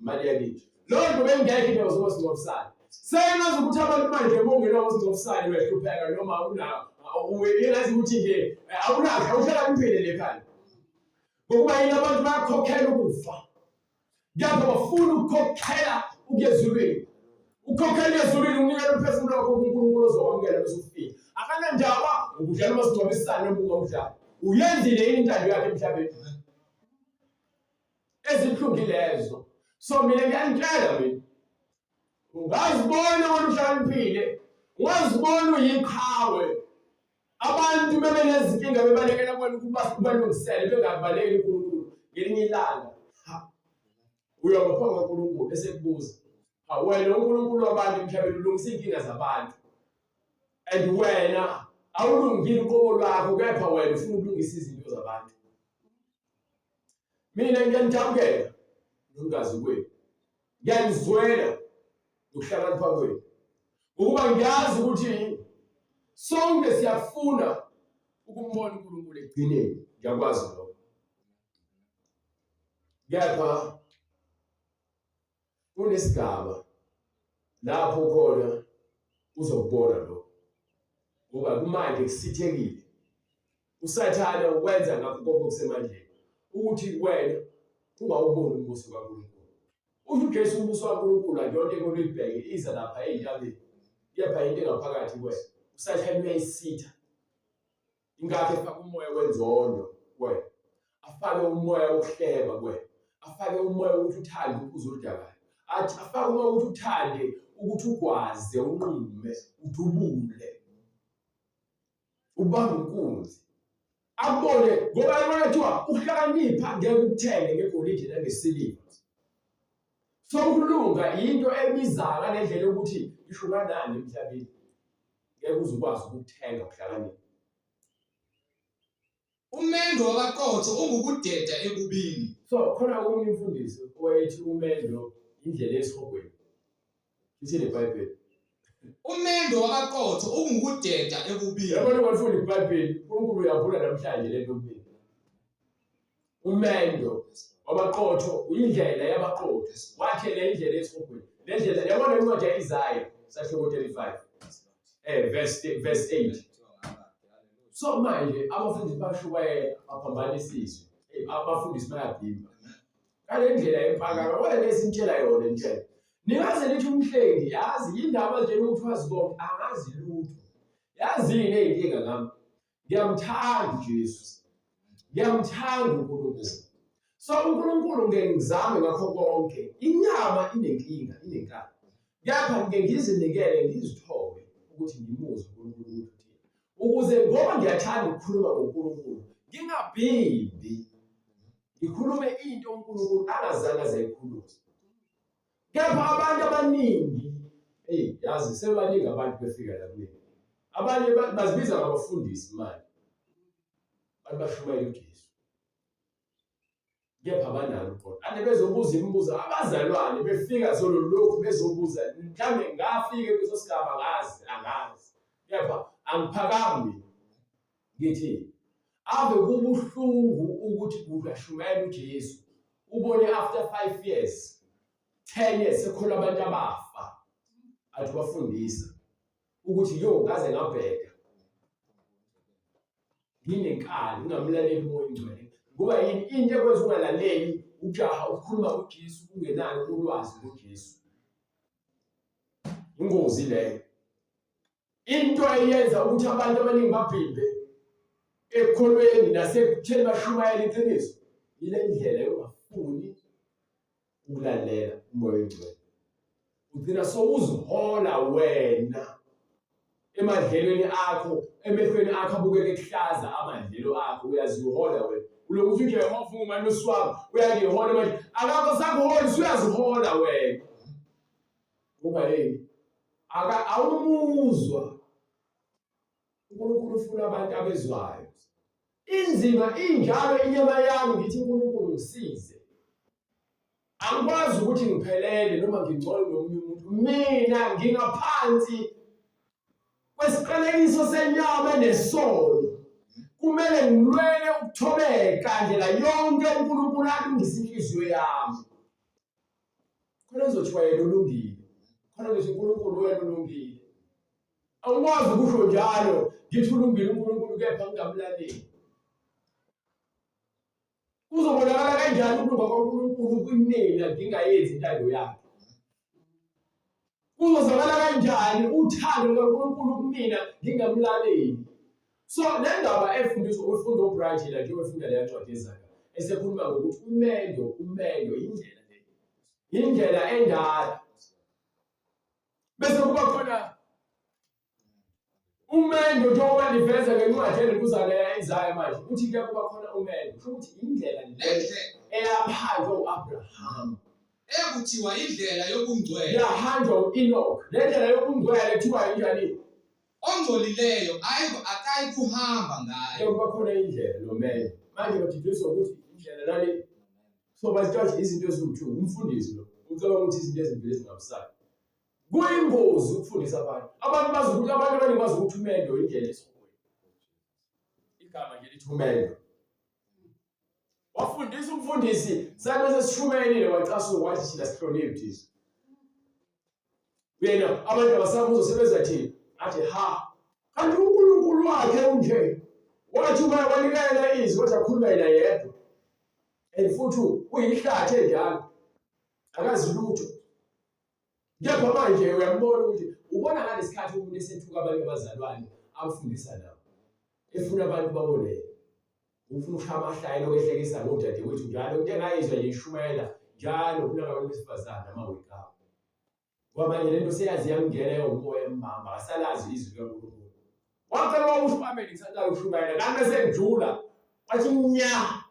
Speaker 2: imali yakithi. Lonto bengekho into zomasingcwabisane. Senazi ukuthi abantu manje bongelwa umasingcwabisane wehlupheka noma uyengazi ukuthi nje awunakho uhlala kuphile lekhaya. Ngokuba yini abantu bayakhokhela ukufa. Ngapha bafuna ukukhokhela ukuyezulwini. Ukhokhela ezulwini unikela umphefumulo wakho kuNkulunkulu ozokwamukela bese ufika. Akana ndaba ukudlala umasingcwabisane noma ungawudlali. Uyenzile intando yakhe emhlabeni. Ezihlungilezo. So mina ngiyantshela mina. Ungazibona wena uhlakaniphile. Ungazibona uyiqhawe. Abantu bebenezinkinga bebalekela kwena ukuba kubalungisele bengabalekeli uNkulunkulu ngelinye ilanga. Uyabapha uNkulunkulu bese kubuza. Wena uNkulunkulu wabantu emhlabeni ulungisa inkinga zabantu. And wena awulungile uqobo lwakho kepha wena ufuna ukulungisa izinto zabantu. Mina ngiyanijabukela nongazi kwenu. Ngiyanizwela ukuhlakanipha kwenu. Ukuba ngiyazi ukuthi sonke siyafuna ukumbona uNkulunkulu ekugcineni. Ngiyakwazi lokho. Kepha kunesigaba lapho khona uzokubona lokho. Ngoba kumanje kusithekile. Usathane ukwenza ngakho konke okusemandleni ukuthi wena ungawuboni umbuso kaNkulunkulu. UJesu umbuso kaNkulunkulu akuyona into olibheke iza lapha ezintabeni. Kepha into engaphakathi kuwena. Usathane uyayisitha. Ingakho efaka umoya wenzondo kuwena. Afake umoya wokuhleba kuwena. Afake umoya ukuthi uthande uphuzo oludakayo. Athi afake umoya ukuthi uthande ukuthi ugwaze unqume udubule. Ubamba inkunzi. Abone ngoba yena kuthiwa ukuhlakanipha ngeke ukuthenge ngegolide nangesiliva. So ukulunga into ebizayo ngendlela ukuthi isho kanani emhlabeni. Ngeke uzukwazi ukuthenga ukuhlakanipha.
Speaker 1: Umendo wabaqotho ungukudeda ekubini.
Speaker 2: So khona omunye umfundisi owayethi umendo indlela esihogweni. Lithi leBhayibheli.
Speaker 1: Umendo wabaqotho ungukudeda ekubini.
Speaker 2: Yabona ngifunda iBhayibheli, uNkulunkulu uyavula namhlanje lento kubini. Umendo wabaqotho uyindlela yabaqotho. Wakhe le indlela esihogweni. Le ndlela yabona incwadi yaIsaya sahluko 35. Verse 8. So manje abafundisi bashubayela baphambanisiswe. Abafundisi bayabhimba. Ngale ndlela yempakala wena lesintshela yona nje. Ningaze lithi umhlengi yazi indaba nje ukuthi wazi konke angazi lutho. Yazini eyinkinga ngami. Ngiyamthanda uJesu. Ngiyamthanda uNkulunkulu. So uNkulunkulu ngeke ngizame ngakho konke. Inyama inenkinga, inenkani. Kepha ngeke ngizinikele ngizithobe ukuthi ngimuzwe uNkulunkulu ukuthi ukuze ngoba ngiyathanda ukukhuluma ngoNkulunkulu ngingabhimbi. Ngikhulume into uNkulunkulu angazange azayikhuluma. Kepha abantu abaningi yazi sebaningi abantu befika la kimi. Abanye bazibiza ngabafundisi manje. Abantu bashumayela uJesu. Kepha abanalo uqondo. Ande bezobuza imibuzo abazalwane befika solo lokhu bezobuza mhlambe ngafike kuso sigaba angazi. Kepha angiphakami ngithi ave kubuhlungu ukuthi uyashumayela uJesu. Ubone after 5 years 10 years sekhona abantu abafa. Athi bafundisa ukuthi ngaze ngabheka. Nginenkani ngingamlaleli umoya ingcwele. Ngoba yini into ekwenza ungalaleli ujaha ukukhuluma uJesu ungenalo ulwazi ngoJesu. Ingozi leyo. Into eyenza ukuthi abantu abaningi babhimbe ekholweni nasekutheni bashumayela iqiniso. Ile ndlela yokungafuni ukulalela umoya ingcwele. Ugcina sowuzihola wena emadlelweni akho, emehlweni akho abukeke ekuhlaza amadlelo akho uyazihola wena. Ulokuthi uJehova ungumanosi wami uyazihola manje. Akakho sakuhola uyazihola wena. Ngoba awumuzwa. uNkulunkulu ufuna abantu abezwayo. Inzima injalo inyama yami ngithi uNkulunkulu ngisize. Angikwazi ukuthi ngiphelele noma ngingcole nomunye umuntu. Mina ngingaphansi kwesiqalekiso senyama nesono. Kumele ngilwele ukuthobeka ndlela yonke uNkulunkulu alungise inhliziyo yami. Khona uzothiwa yena ulungile. Khona ngithi uNkulunkulu wena ulungile. Awukwazi ukusho njalo ngithi ulungile uNkulunkulu kepha ngingamlaleli. Uzobonakala kanjani ukulunga kwaNkulunkulu kumina ngingayenzi intando yakhe? Uzozakala kanjani uthando lwaNkulunkulu kumina ngingamlaleli? So le ndaba efundiswa ufundo obright la nje wefunda le ncwadi ezayo esekhuluma ngokuthi umendo indlela le. Indlela endala. Bese kuba khona umendo njengoba liveza ngencwadi elibuzana yaIsaya manje uthi ke kuba khona umendo kusho ukuthi indlela le eyahanjwa uAbraham
Speaker 1: ekuthiwa indlela yobungcwele
Speaker 2: yahanjwa uEnoch. Le ndlela yobungcwele kuthiwa injani?
Speaker 1: Ongcolileyo akayi kuhamba ngayo.
Speaker 2: Kuba khona indlela nomendo. Manje bathidziswa ukuthi indlela nale so basithatha izinto eziwu2 umfundisi lo ucabanga ukuthi izinto ezimbili ezingabisana. Kuyingozi ukufundisa abantu. Abantu bazi ukuthi abantu abaningi bazi ukuthi umendo indlela esokweni. Igama nje lithi umendo. Wafundisa umfundisi sabe sesishumayelile wacasuka wathi thina sihloniphe izo. Yena abantu abasabuza usebenza thina athi ha kanti uNkulunkulu wakhe unje wathi uma wanikela izwi wathi akhuluma yena yedwa futhi uyihlathi enjalo akazi lutho. Kepha manje uyambona ukuthi ubona ngalesikhathi umuntu esethuka abanye abazalwane abafundisa nabo efuna abantu babone ufuna ukushaya amahlaya lokwehlekisa ngodadewethu njalo into engayizwa nje ishumayela njalo ufuna abantu besifazane amawake abo. Kwamanje lento seyazi yamngena umoya embamba asalazi izwi likaNkulunkulu. Wacela ukuthi amen ngisaqala ukushumayela kanti sengijula wathi nya.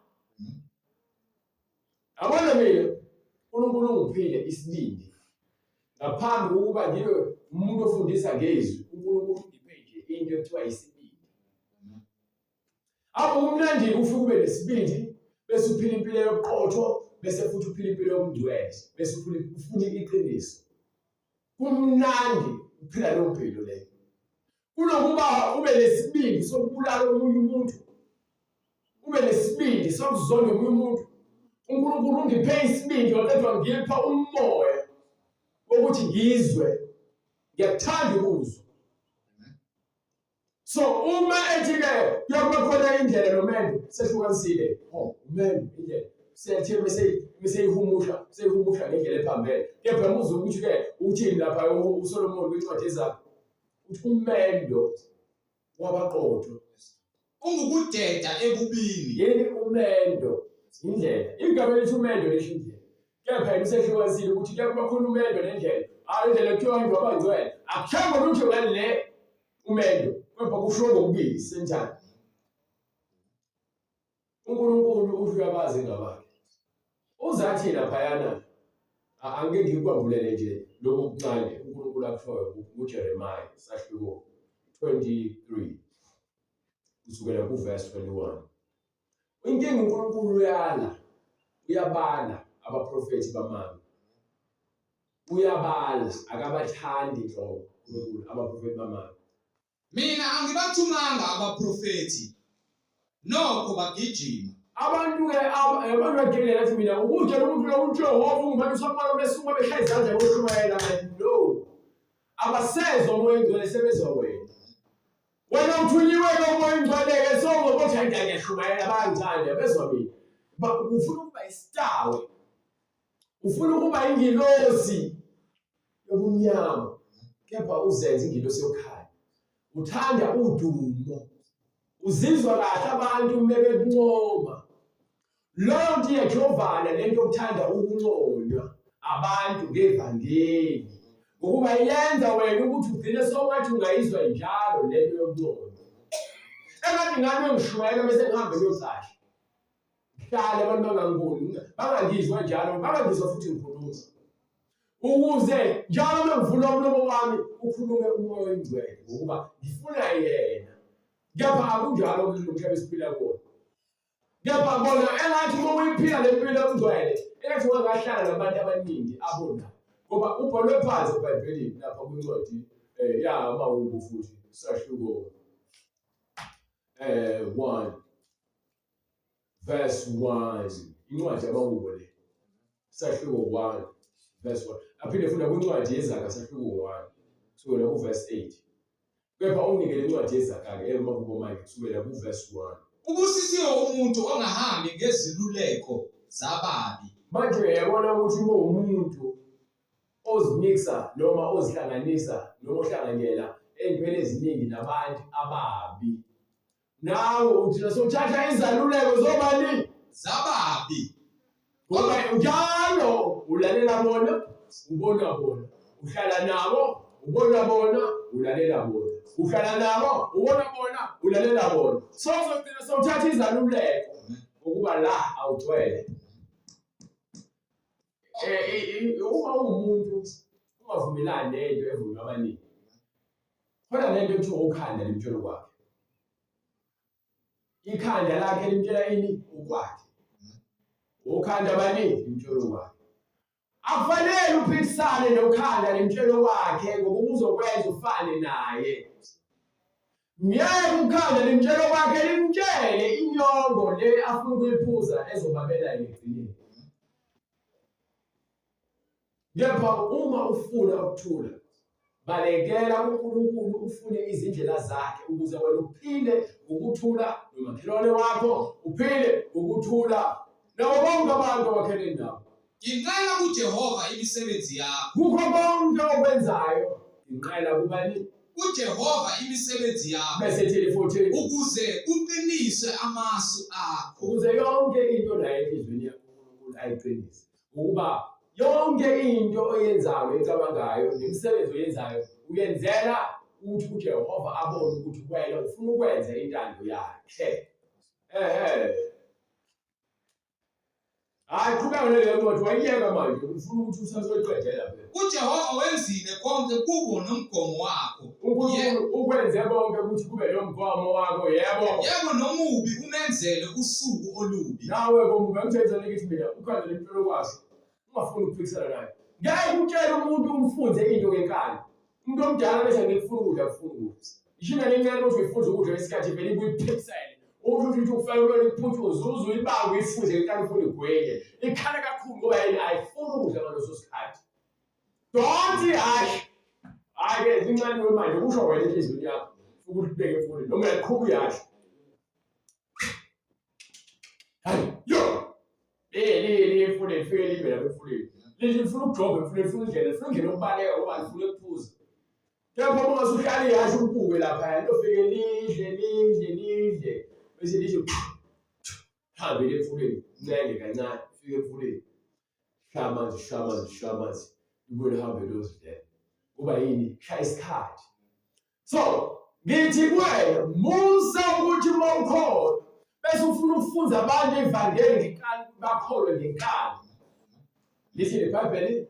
Speaker 2: Abona mina uNkulunkulu ungiphile isibindi. Ngaphambi kokuba ngibe umuntu ofundisa ngezwi uNkulunkulu ungiphe nje into ekuthiwa isibindi. Apho kumnandi ufike ube nesibindi bese uphila impilo yoqotho bese futhi uphila impilo yomndwele bese ufuna iqiniso. Kumnandi uphila lo mpilo leyo. Kunokuba ube nesibindi sokubulala omunye umuntu. Ube nesibindi sokuzonda omunye umuntu. uNkulunkulu ungiphe isibindi waqedwa ngipha umoya ukuthi ngizwe. Ngiyakuthanda ukuzwa. So uma ethi-ke kuyokuba khona indlela nomendo sehlukanisile. Umendo indlela siyathe seyihumusha ngendlela ephambene. Kepha muze ukuthi-ke uthini lapha uSolomon kwincwadi ezakhe uthi umendo wabaqotho
Speaker 1: ungukudeda ebubini.
Speaker 2: yini umendo indlela igama elithi umendo lisho indlela. Kepha yena usehlukanisile ukuthi kuyokuba khona umendo nendlela. Indlela kuthiwa abantu abangcwele akushanga lutho ngale umendo kepha kusho ngokubili senjani. uNkulunkulu uyabazi ngabakhe. Uzathi laphayana angeke ngikwambulele nje lokho kuncane uNkulunkulu akushoyo kuJeremiah sahluko 23 kusukela kuverse 21. Inkinga uNkulunkulu uyabala abaprofeti bamanga. Uyabala akabathandi nhlobo uNkulunkulu abaprofeti bamanga.
Speaker 1: Mina angibathumanga abaprofeti nokho bagijima.
Speaker 2: Abantu-ke abantu bagibele nathi mina ukutshela umuntu lo uJehova ungiphathisa amalo besuma behlala izandla boshumayela no. Abasezwa umoya engcwele sebezwa wena. Wena uthunyiwe lo moya engcwele-ke songokuthi hayi ngiyashumayela bayangithanda bezwa mina. Ufuna ukuba isitawe. Ufuna ukuba ingilosi yobumnyama. Kepha uzenze ingilosi yokhaya. Uthanda udumo. Uzizwa kahle abantu mebekuncoma. Leyo nto iyajovana lento yokuthanda ukunconywa abantu ngevangeli. Ngokuba iyenza wena ukuthi ugcine songathi ungayizwa njalo lento yokunconywa. Engathi ngami ngishumayela bese ngihambe ngiyosahla. Hlale abantu bangangiboni, bangangizwa njalo, bangangizwa futhi ngikhuluma. Ukuze njalo mengivula umlomo wami ukhulume umoya oyingcwele ngokuba ngifuna yena. Kepha akunjalo kulomhlaba esiphila kuwo. Kepha bona engathi uma uyiphila le mpilo engcwele engathi ungahlala nabantu abaningi abona. Ngoba ubhalwe phansi eBhayibhelini lapha kwincwadi yamaHubo futhi sahluko 1 verse 1 incwadi yamaHubo le sahluko 1 verse 1 aphinde futhi kwincwadi yeZakha sahluko 1 kusukela kuverse 8. Kepha unginikele incwadi yeZakha emaHubo manje kusukela kuverse 1.
Speaker 1: Ubusisiwe umuntu ongahambi ngeziluleko zababi.
Speaker 2: Manje uyabona ukuthi uma umuntu ozinikisa noma ozihlanganisa noma ohlanganyela ezintweni eziningi nabantu ababi. Nawe uthi sothatha izaluleko zobani
Speaker 1: zababi.
Speaker 2: Ngoba njalo ulalela bona, ubona bona. Uhlala nabo, ubona bona, ulalela bona. Uhlala nabo, ubona bona, ulalela bona. Sozogcina sothatha izaluleko ukuba la awugcwele. Uma umuntu ungavumelani nento evunywa abaningi. Khona lento ekuthiwa ukhanda limtshela kwakhe. Ikhanda lakhe limtshela ini ukwakhe. Ukhanda abaningi limtshela kwakhe. Akufanele uphikise uphikisane nokhanda nemtshelo wakhe ngokuba uzokwenza ufane naye. Ngeke ukhanda nemtshelo wakhe limtshele inyongo le afuna ukuyiphuza ezobabela ekugcineni. Kepha uma ufuna ukuthula, balekela uNkulunkulu ufune izindlela zakhe ukuze wena uphile ukuthula nomakhelwane wakho, uphile ukuthula nabo bonke abantu abakhelene nawe.
Speaker 1: Inqala kuJehova imisebenzi yakho.
Speaker 2: Kukho konke okwenzayo, inqala kubani?
Speaker 1: kuJehova imisebenzi yakho
Speaker 2: Bese ethi futhi
Speaker 1: ukuze uqiniswe amasu akho.
Speaker 2: ukuze yonke into la enhlizweni yakho uNkulunkulu ayiqinise. Ukuba yonke into oyenzayo ecabangayo nemisebenzi oyenzayo uyenzela ukuthi uJehova abone ukuthi wena ufuna ukwenza intando yakhe. Hayi qhubeka naleyo ncwadi wayiyeka manje ufuna ukuthi usazoyiqedela phela.
Speaker 1: uJehova wenzile konke kubo nomgomo wakho.
Speaker 2: uNkulunkulu ukwenze konke ukuthi kube nomgomo wakho, yebo.
Speaker 1: Yebo nomubi umenzele usuku olubi.
Speaker 2: Nawe komubi angithethele ukuthi mina ukhandele impilo kwaso ungafuni ukuphikisana naye. Ngeke utshele umuntu umfunze into ngenkani. Umuntu omdala bese ngifuna ukudla kufuna ukudla. Ishina lencane ukuthi uyifunze ukudla isikhathi vele ibuyiphikisele. Ukuthi kufanele iphuthuze uzuyibanga uyifunze ngenkani ufuna igwenye. Ikhala kakhulu ngoba yena ayifuni ukudla ngaleso sikhathi. Don't hash. Ake zincane manje kusho wena inhliziyo yakho ukuthi ubeke emfundweni noma yaqhuba uyasho. Hayi yo. Emfundweni fike libe lapha emfundweni. Lifuna ukujoba emfundweni funa indlela funa ngene ukubaleka ngoba ngifuna ukuphuza. Kepha uma usuhlala ihashe ubuke lapha into fike lidle bese lisho hambe emfundweni ncenge kancane fike emfundweni. Shamanzi ubone hambe lozidlela. Kuba yini shaya isikhathi. So ngithi kuwena musa ukuthi mawukhona bese ufuna ukufunza abantu ivangeli ngenkani bakholwe ngenkani. Lithi leBhayibheli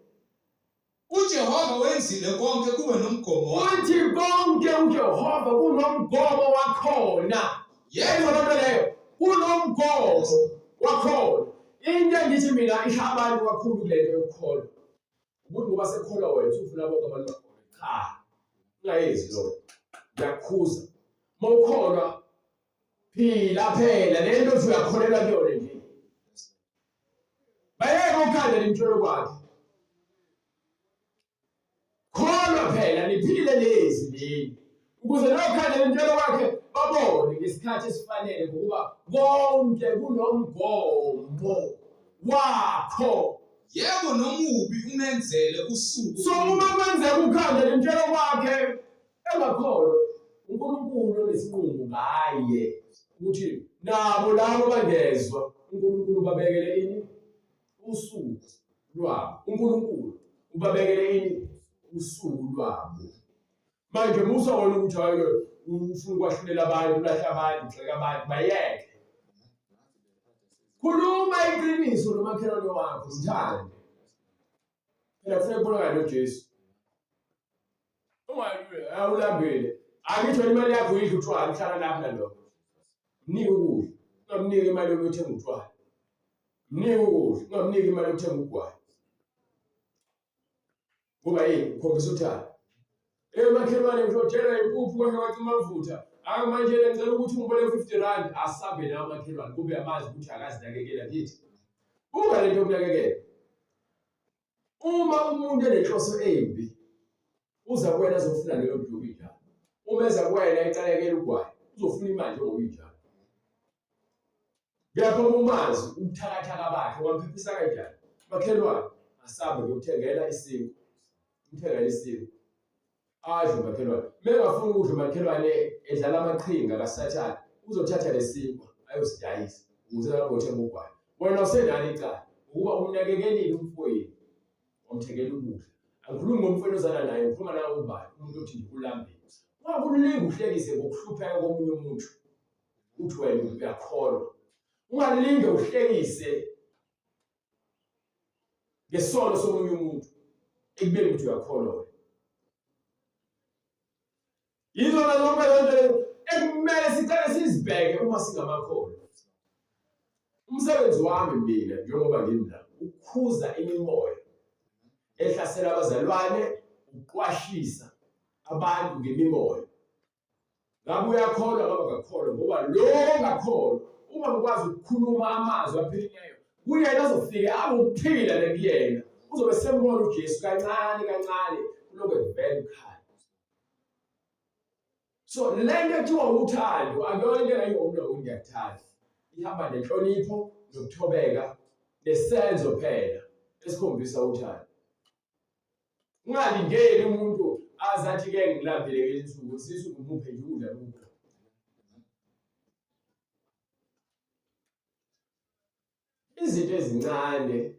Speaker 1: uJehova wenzile konke kube nomgomo wakho.
Speaker 2: uthi konke uJehova kunomgomo wakhona. Yebo lonto leyo kunomgomo wakhona. Into engithi mina isha abantu kakhulu kulento yokukholwa. Ukuthi ngoba sekholwa wena ufuna bonke abantu bakholwe. Cha. Ungayenzi lokho. Ngiyakhuza. Mawukholwa phila phela lento othi uyakholelwa kuyona nje. Bayeke ukhandela impilo kwakhe. Kholwa phela niphile lezi leli. Ukuze lokhandela impilo kwakhe babone ngesikhathi esifanele ngokuba konke kunomgomo wakho.
Speaker 1: Yebo nomubi umenzele usuku.
Speaker 2: So uma kwenzeka ukhandela impilo kwakhe engakholwa uNkulunkulu onesinqumo ngaye ukuthi nabo labo bangezwa uNkulunkulu ubabekele ini usuku lwabo. uNkulunkulu ubabekele ini usuku lwabo. Manje musa wona ukuthi hayi ufuna ukwahlulela abantu ulahla abantu ugxeka abantu bayeke. Khuluma iqiniso nomakhelwane wakho mthande. Phela kufanele kubonakale noJesu. Awulambile. Angithola imali yakho uyidla utshwala uhlala lapha nalokho. Mnike ukudla. Ungamniki imali yokuthenga utshwala. Mnike ukudla. Ungamniki imali yokuthenga ugwayi. Kuba yini ukhombisa uthando. Makhelwane ngizotshela impuphu kwakhe wacima amavutha. Manje ngicela ukuthi ungibole 50 rand asabe nawo makhelwane kube amazi ukuthi akazinakekela kithi. Uma lento yokunakekela. Uma umuntu enenhloso embi uza kuwena azofuna leyo nto njalo. Uma eza kuwena ecalekela ugwayi uzofuna imali njengoyinjalo. Ngiyapha umazi ubuthakathaka bakhe wamphiphisa kanjani. Makhelwane asabe ngokuthengela isiko. Uthengela isiko. Adle makhelwane. Mengafuni ukudla makhelwane edlala amaqhinga kaSathane uzothatha lesinkwa ayosidayisa ukuze angabothenga ugwayi. Wena usenalo icala ukuba umnakekelile umfowenu wamthengela ukudla. Angikhulumi ngomfowenu ozana naye ngikhuluma nawe ubani umuntu othi ngikulambile. Ungakulingi uhlekise ngokuhlupheka komunye umuntu uthi wena uyakholwa. Ungalinge uhlekise ngesono somunye umuntu ekubeni ukuthi uyakholwa. Yizona zonke lento ekumele sicale sizibheke uma singamakholwa. Umsebenzi wami mina njengoba ngimla ukukhuza imimoya ehlasela abazalwane, uqwashisa abantu ngemimoya. Ngabe uyakholwa ngabe akakholwa ngoba lo ongakholwa uma ngikwazi ukukhuluma amazwi aphilileyo kuyena azofika akuphila nekuyena uzobe sembona uJesu kancane kancane kuloko evela ukhaya. So lento ethiwa uthando akuyona into engayona ngiyakuthanda. Ihamba nenhlonipho nokuthobeka nesenzo phela esikhombisa uthando. Ungalindeli umuntu azathi ke ngilambele ngezinsuku sisu kumuphe nje ukudla lokho. Izinto ezincane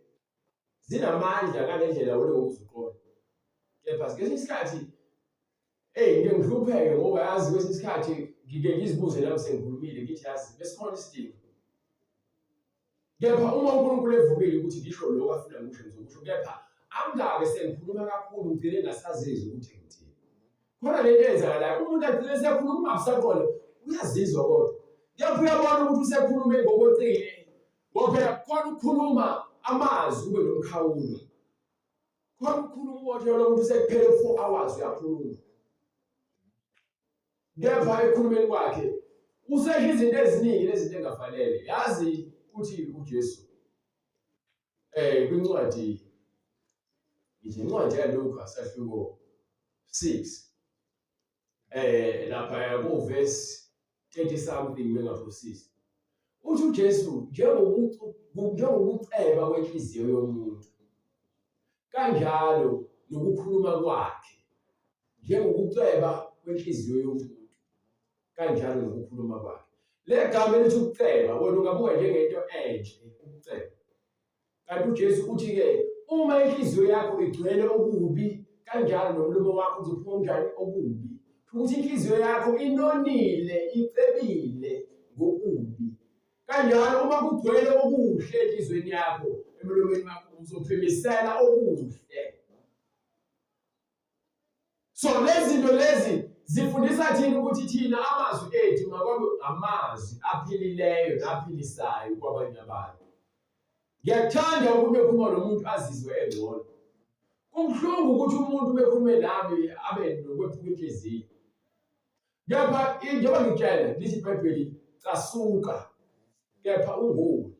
Speaker 2: zinamandla ngalendlela ole ukuziqonda. Kepha ngesinye isikhathi ngike ngihlupheke ngoba yazi kwesinye isikhathi ngike ngizibuze nami sengikhulumile ngithi yazi besikhona isidingo. Kepha uma uNkulunkulu evumile ukuthi ngisho lokho afuna ngisho ngizokusho kepha angabe sengikhuluma kakhulu ngigcine ngasazizwa ukuthi ngithini. Khona lento eyenzakalayo umuntu agcine sekhuluma abusaqonda uyazizwa kodwa. Kepha uyabona ukuthi usekhulume ngokweqile. Ngoba phela khona ukukhuluma amazwi kube nomkhawulo. Khona ukukhuluma uwotshela ukuthi sekuphele 4 hours uyakhuluma. Kepha ekhulumeni kwakhe usesho izinto eziningi nezinto engafanele. Yazi uthi uJesu kwincwadi incwadi yaLuka sahluko 6 lapha kuverse 30 something bengaphosisi. Uthi uJesu njengokuceba kwenhliziyo yomuntu kanjalo nokukhuluma kwakhe njengokuceba kwenhliziyo yomuntu kanjalo nokukhuluma kwakhe. Le gama elithi ukuceba wena ungabuka njengento enhle ukuceba. Kanti uJesu uthi ke uma inhliziyo yakho igcwele okubi kanjalo nomlomo wakho uzophuma njani okubi. Futhi inhliziyo yakho inonile icebile ngokubi. Kanjalo uma kugcwele okuhle enhlizweni yakho emlomeni wakho uzophimisela okuhle. So lezi zinto lezi zifundisa thina ukuthi thina amazwi ethu makwabe amazwi aphilileyo naphilisayo kwabanye abantu. Ngiyathanda ukuthi bekhuluma nomuntu azizwe engcono. Kubuhlungu ukuthi umuntu bekhulume nami abe nokwephuka inhliziyo. Kepha njengoba ngitshela lithi iBhayibheli casuka kepha unguwe.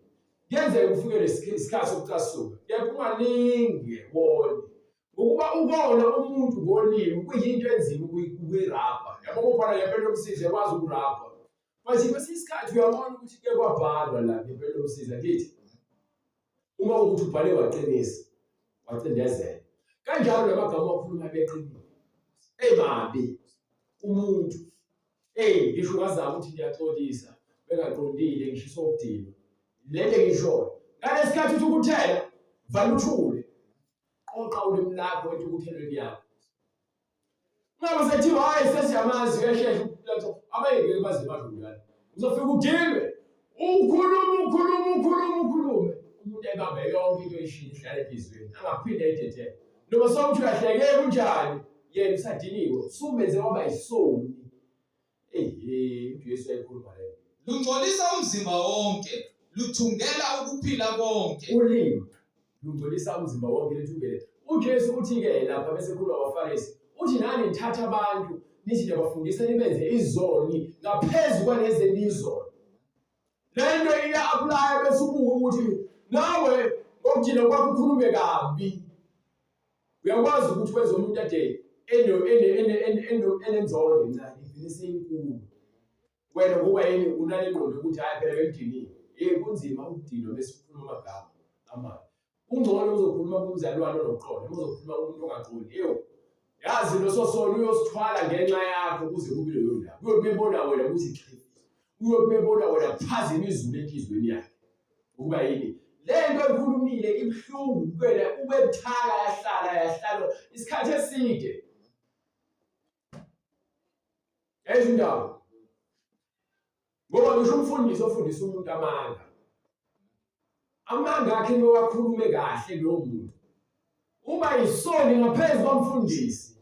Speaker 2: Kuyenzeka ufikele isikhathi sokucasuka kepha ungalingi wona. Ukuba ubona umuntu ngolimi kuyinto enzima ukuyirapha. Yabo phela ngempela umsize kwazi ukurapha. Manje kwesinye isikhathi uyabona ukuthi ke kwabhalwa la ngempela umsize ngithi uma ukuthi ubhale waqinisa wacindezela. Kanjalo lamagama wakhuluma beqinile. Babi umuntu ngisho ngazama ukuthi ngiyaxolisa bengaqondile ngishiso ukudinwa. Lento ngisho ngalesikhathi uthi ukuthela vala uthule. Qoqa ulimi lakho ethi ukuthelweni yakho. Ngabe sethiwa hayi sesiyamazi kasheshe lapho abayeke baze badlulana. Uzofika udilwe. Ukhulume. Umuntu ebambe yonke into eshini ihlala enhlizweni. Angaphinde ayithethe. Noma sokuthi uyahlekeka kunjani yena usadiniwe. Sumenze waba yisoni. uJesu ayikhuluma leyo.
Speaker 1: Lungcolisa umzimba wonke, luthungela ukuphila konke.
Speaker 2: Ulimi lungcolisa umzimba wonke lethungele. uJesu uthi-ke lapha bese khuluma abaFarisi uthi nani nithatha abantu nithi niyabafundisa nibenze izoni ngaphezu kwalezi elizoni. Le nto iya-aplaya bese ubuke ukuthi nawe ngokujina kwakho ukhulume kabi. Uyakwazi ukuthi wenze umuntu ade enenzondo encane ibhizinisi enkulu. Wena kuba yini unale ngqondo ukuthi hayi phela bengidiniwe. Kunzima ukudinwa bese ukhuluma amagama amabi. Ungcono uzokhuluma kumzalwane onoqondo, uzokhuluma kumuntu ongaqondi. Yazi lo sosona uyosithwala ngenxa yakho kuze kube leyo ndaba. Uyobona wena ukuthi chifi. Uyobona wena phazima izulu enhlizweni yakhe. Ukuba yini? Le nto ekhulumile ibhlungu kuwena ubebuthaka yahlala isikhathi eside. Ezindaba. Ngoba ngisho umfundisi ofundisa umuntu amanga. Amanga akhe nowakhulume kahle lo muntu. Uba yisoni ngaphezu komfundisi.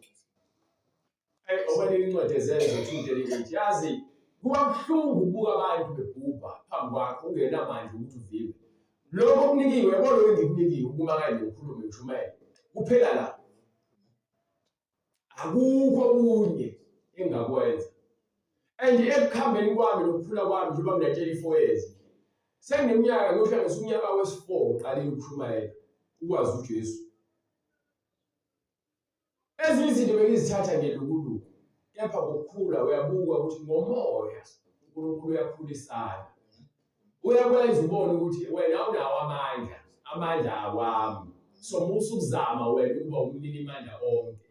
Speaker 2: Obaleka incwadi ezenzo 2:38 yazi kuba buhlungu ukubuka abantu bebhubha phambi kwakho ungenamandla ukuthi uvimbe. Lokho okunikiwe yabona engikunikiwe uma kanje ukhulume ngishumayela. kuphela la. Akukho okunye engakwenza. And ekukhambeni kwami nokukhula kwami njengoba ngina 34 years. Sengineminyaka ngohlanganisa unyaka wesi4 uqale ukukhuluma ukwazi uJesu. Ezinye izinto bengizithatha ngelukuluku. Kepha ngokukhula uyabuka ukuthi ngomoya uNkulunkulu uyakhulisana. Uyakwenza ubone ukuthi wena unawo amandla awami. So musukuzama wena ukuba umnini amandla onke.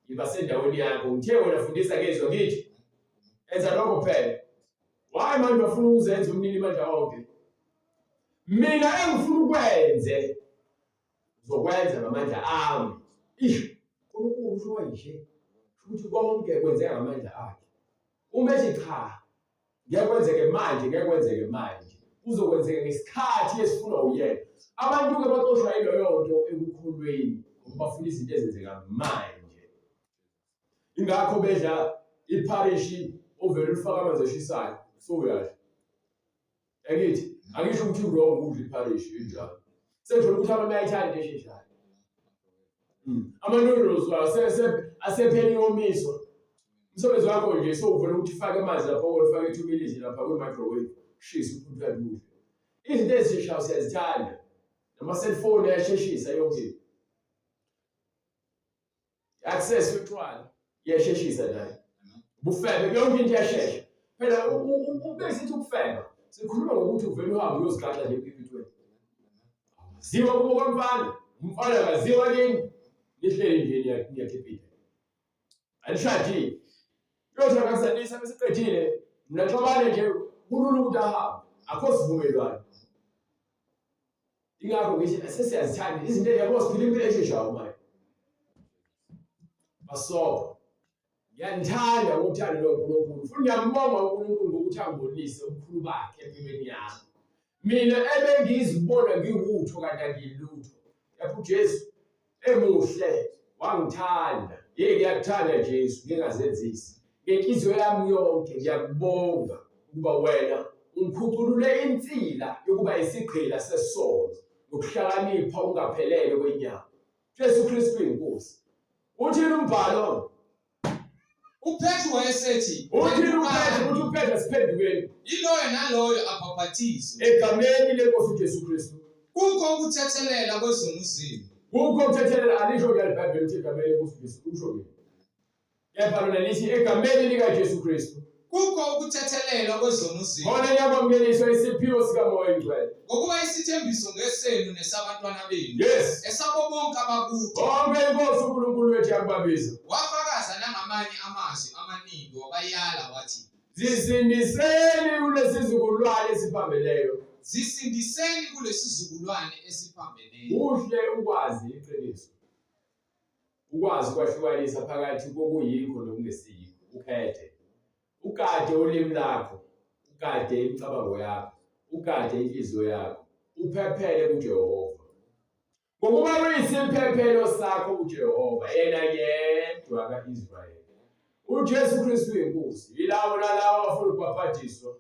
Speaker 2: Yiba sendaweni yakho. Ngithe wena fundisa kezwe ngithi enza lokho phela. Why manje bafuna ukuzenza umnini amandla onke? Mina engifuna ukwenze uzokwenza ngamandla ami. uNkulunkulu usho nje ukuthi konke kwenzeka ngamandla akhe. Uma ethi cha, ngeke manje. Kuzokwenzeka ngesikhathi esifuna uyena. Abantu ke baxoshwa yileyo nto ekukholweni ngoba bafuna izinto ezenzeka manje. Ingakho bedla iparishi ovela ufaka amanzi eshisayo. So uyasho. Yakithi, angisho ukuthi wrong ukudla iparishi injalo. Senjalo ukuthi abantu bayayithanda into esheshayo. Ama-noodles asepheli yomiso. Umsebenzi wakho nje sowuvela ukuthi ufake amanzi lapho ufake 2 minutes lapha kwi-microwave. Shisa uphutha ukudla. Izinto ezisheshayo siyazithanda. Nama-cellphone ayasheshisa yonke. Access yotshwala iyasheshisa nayo. Bufebe yonke into iyashesha. Phela ubesithi ukufeba. Sikhuluma ngokuthi uvela uhambe uyozigadla nje ephithweni. Ziwa kubo kwamfana. Umfana akaziwa yini? Nihleli nje niyakhipha. Alishadi. Yothi akasanisa besiqedile. Mina xabane nje kulula ukuthi ahambe. Akho sivumelwano. Ingakho ngithi sesiyazithanda izinto yabo siphila impilo esheshayo manje. Basoba. Ngiyanithanda ngokuthanda loNkulunkulu. Futhi ngiyambonga uNkulunkulu ngokuthi angibonise ubukhulu bakhe empilweni yami. Mina ebengizibona ngiwutho kanti angilutho. Yapho uJesu emuhle wangithanda. Ngiyakuthanda Jesu ngingazenzisi. Ngenhliziyo yami yonke ngiyakubonga ukuba wena ungikhuculule insila yokuba isigqila sesono ngokuhlakanipha ungaphelele kwenyama. Jesu Kristu inkosi. Uthini umbhalo?
Speaker 1: uPetru wayesethi
Speaker 2: Uthini uPetru siphendukeni.
Speaker 1: iloyo naloyo abhaphathizwe
Speaker 2: Egameni lenkosi uJesu Kristu.
Speaker 1: kukho ukuthethelela kwezimuzini.
Speaker 2: Kukho ukuthethelela alisho ke iBhayibheli ukuthi egameni lenkosi uJesu kusho ke. Kepha lona lithi egameni lika Jesu Kristu.
Speaker 1: Kukho ukuthethelela kwezimuzini.
Speaker 2: Khona ngiyakwamukela isiphiwo sikaMoya Oyingcwele.
Speaker 1: Ngokuba isithembiso ngesenu nesabantwana benu.
Speaker 2: Yes.
Speaker 1: Esabo bonke abakutho.
Speaker 2: Bonke inkosi uNkulunkulu wethu yakubabiza.
Speaker 1: Wafakaza nangamanye amazwi amaningi wabayala wathi
Speaker 2: Zisindiseni kulesizukulwane esiphambeleyo.
Speaker 1: zisindiseni kulesizukulwane esiphambeleyo.
Speaker 2: Kuhle ukwazi iqiniso. Ukwazi ukwahlukanisa phakathi kokuyikho nokungesikho. Ukhethe. Ukade ulimi lakho. Ukade imicabango yakho. Ukade inhliziyo yakho. Uphephele kuJehova. Ngokuba kuyisiphephelo sakho kuJehova yena yedwa kaIsrayeli. uJesu Kristu inkosi. Yilawo nalawo abafuna ukubhaphathizwa.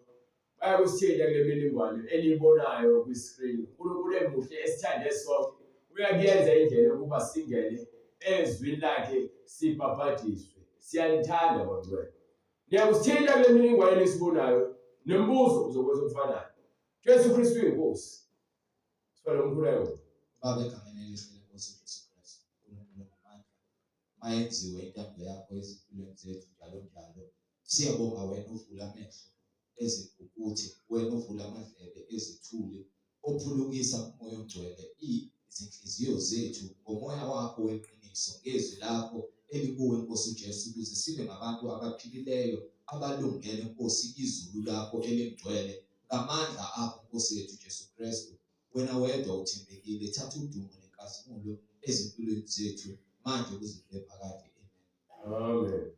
Speaker 2: Bayakusithinta kule mininingwane eliyibonayo kwi-screen. uNkulunkulu emuhle esithande sonke. Uyakuyenza indlela yokuba singene ezwini lakhe sibhaphathizwe. Siyanithanda bangcwele. Niyakusithinta kule mininingwane esibonayo. Nembuzo uzokwenza okufanayo. Jesu Kristu inkosi. Sifana umkhuleko.
Speaker 1: Baba egameni elihle lenkosi uJesu Kristu. uNkulunkulu wamandla. Mayenziwe intando yakho ezimpilweni zethu njalo. Siyabonga wena uvula amehlo eziguguthi, wena uvula amadlebe ezithule, ophulukisa umoya ongcwele izinhliziyo zethu ngomoya wakho weqiniso ngezwi lakho elikuwe Nkosi uJesu ukuze sibe ngabantu abaphilileyo abalungele Nkosi izulu lakho elingcwele ngamandla akho Nkosi yethu Jesu Kristu. Wena wedwa uthembekile, thatha udumo nenkazimulo ezimpilweni zethu manje kuze kube phakade.
Speaker 2: Amen.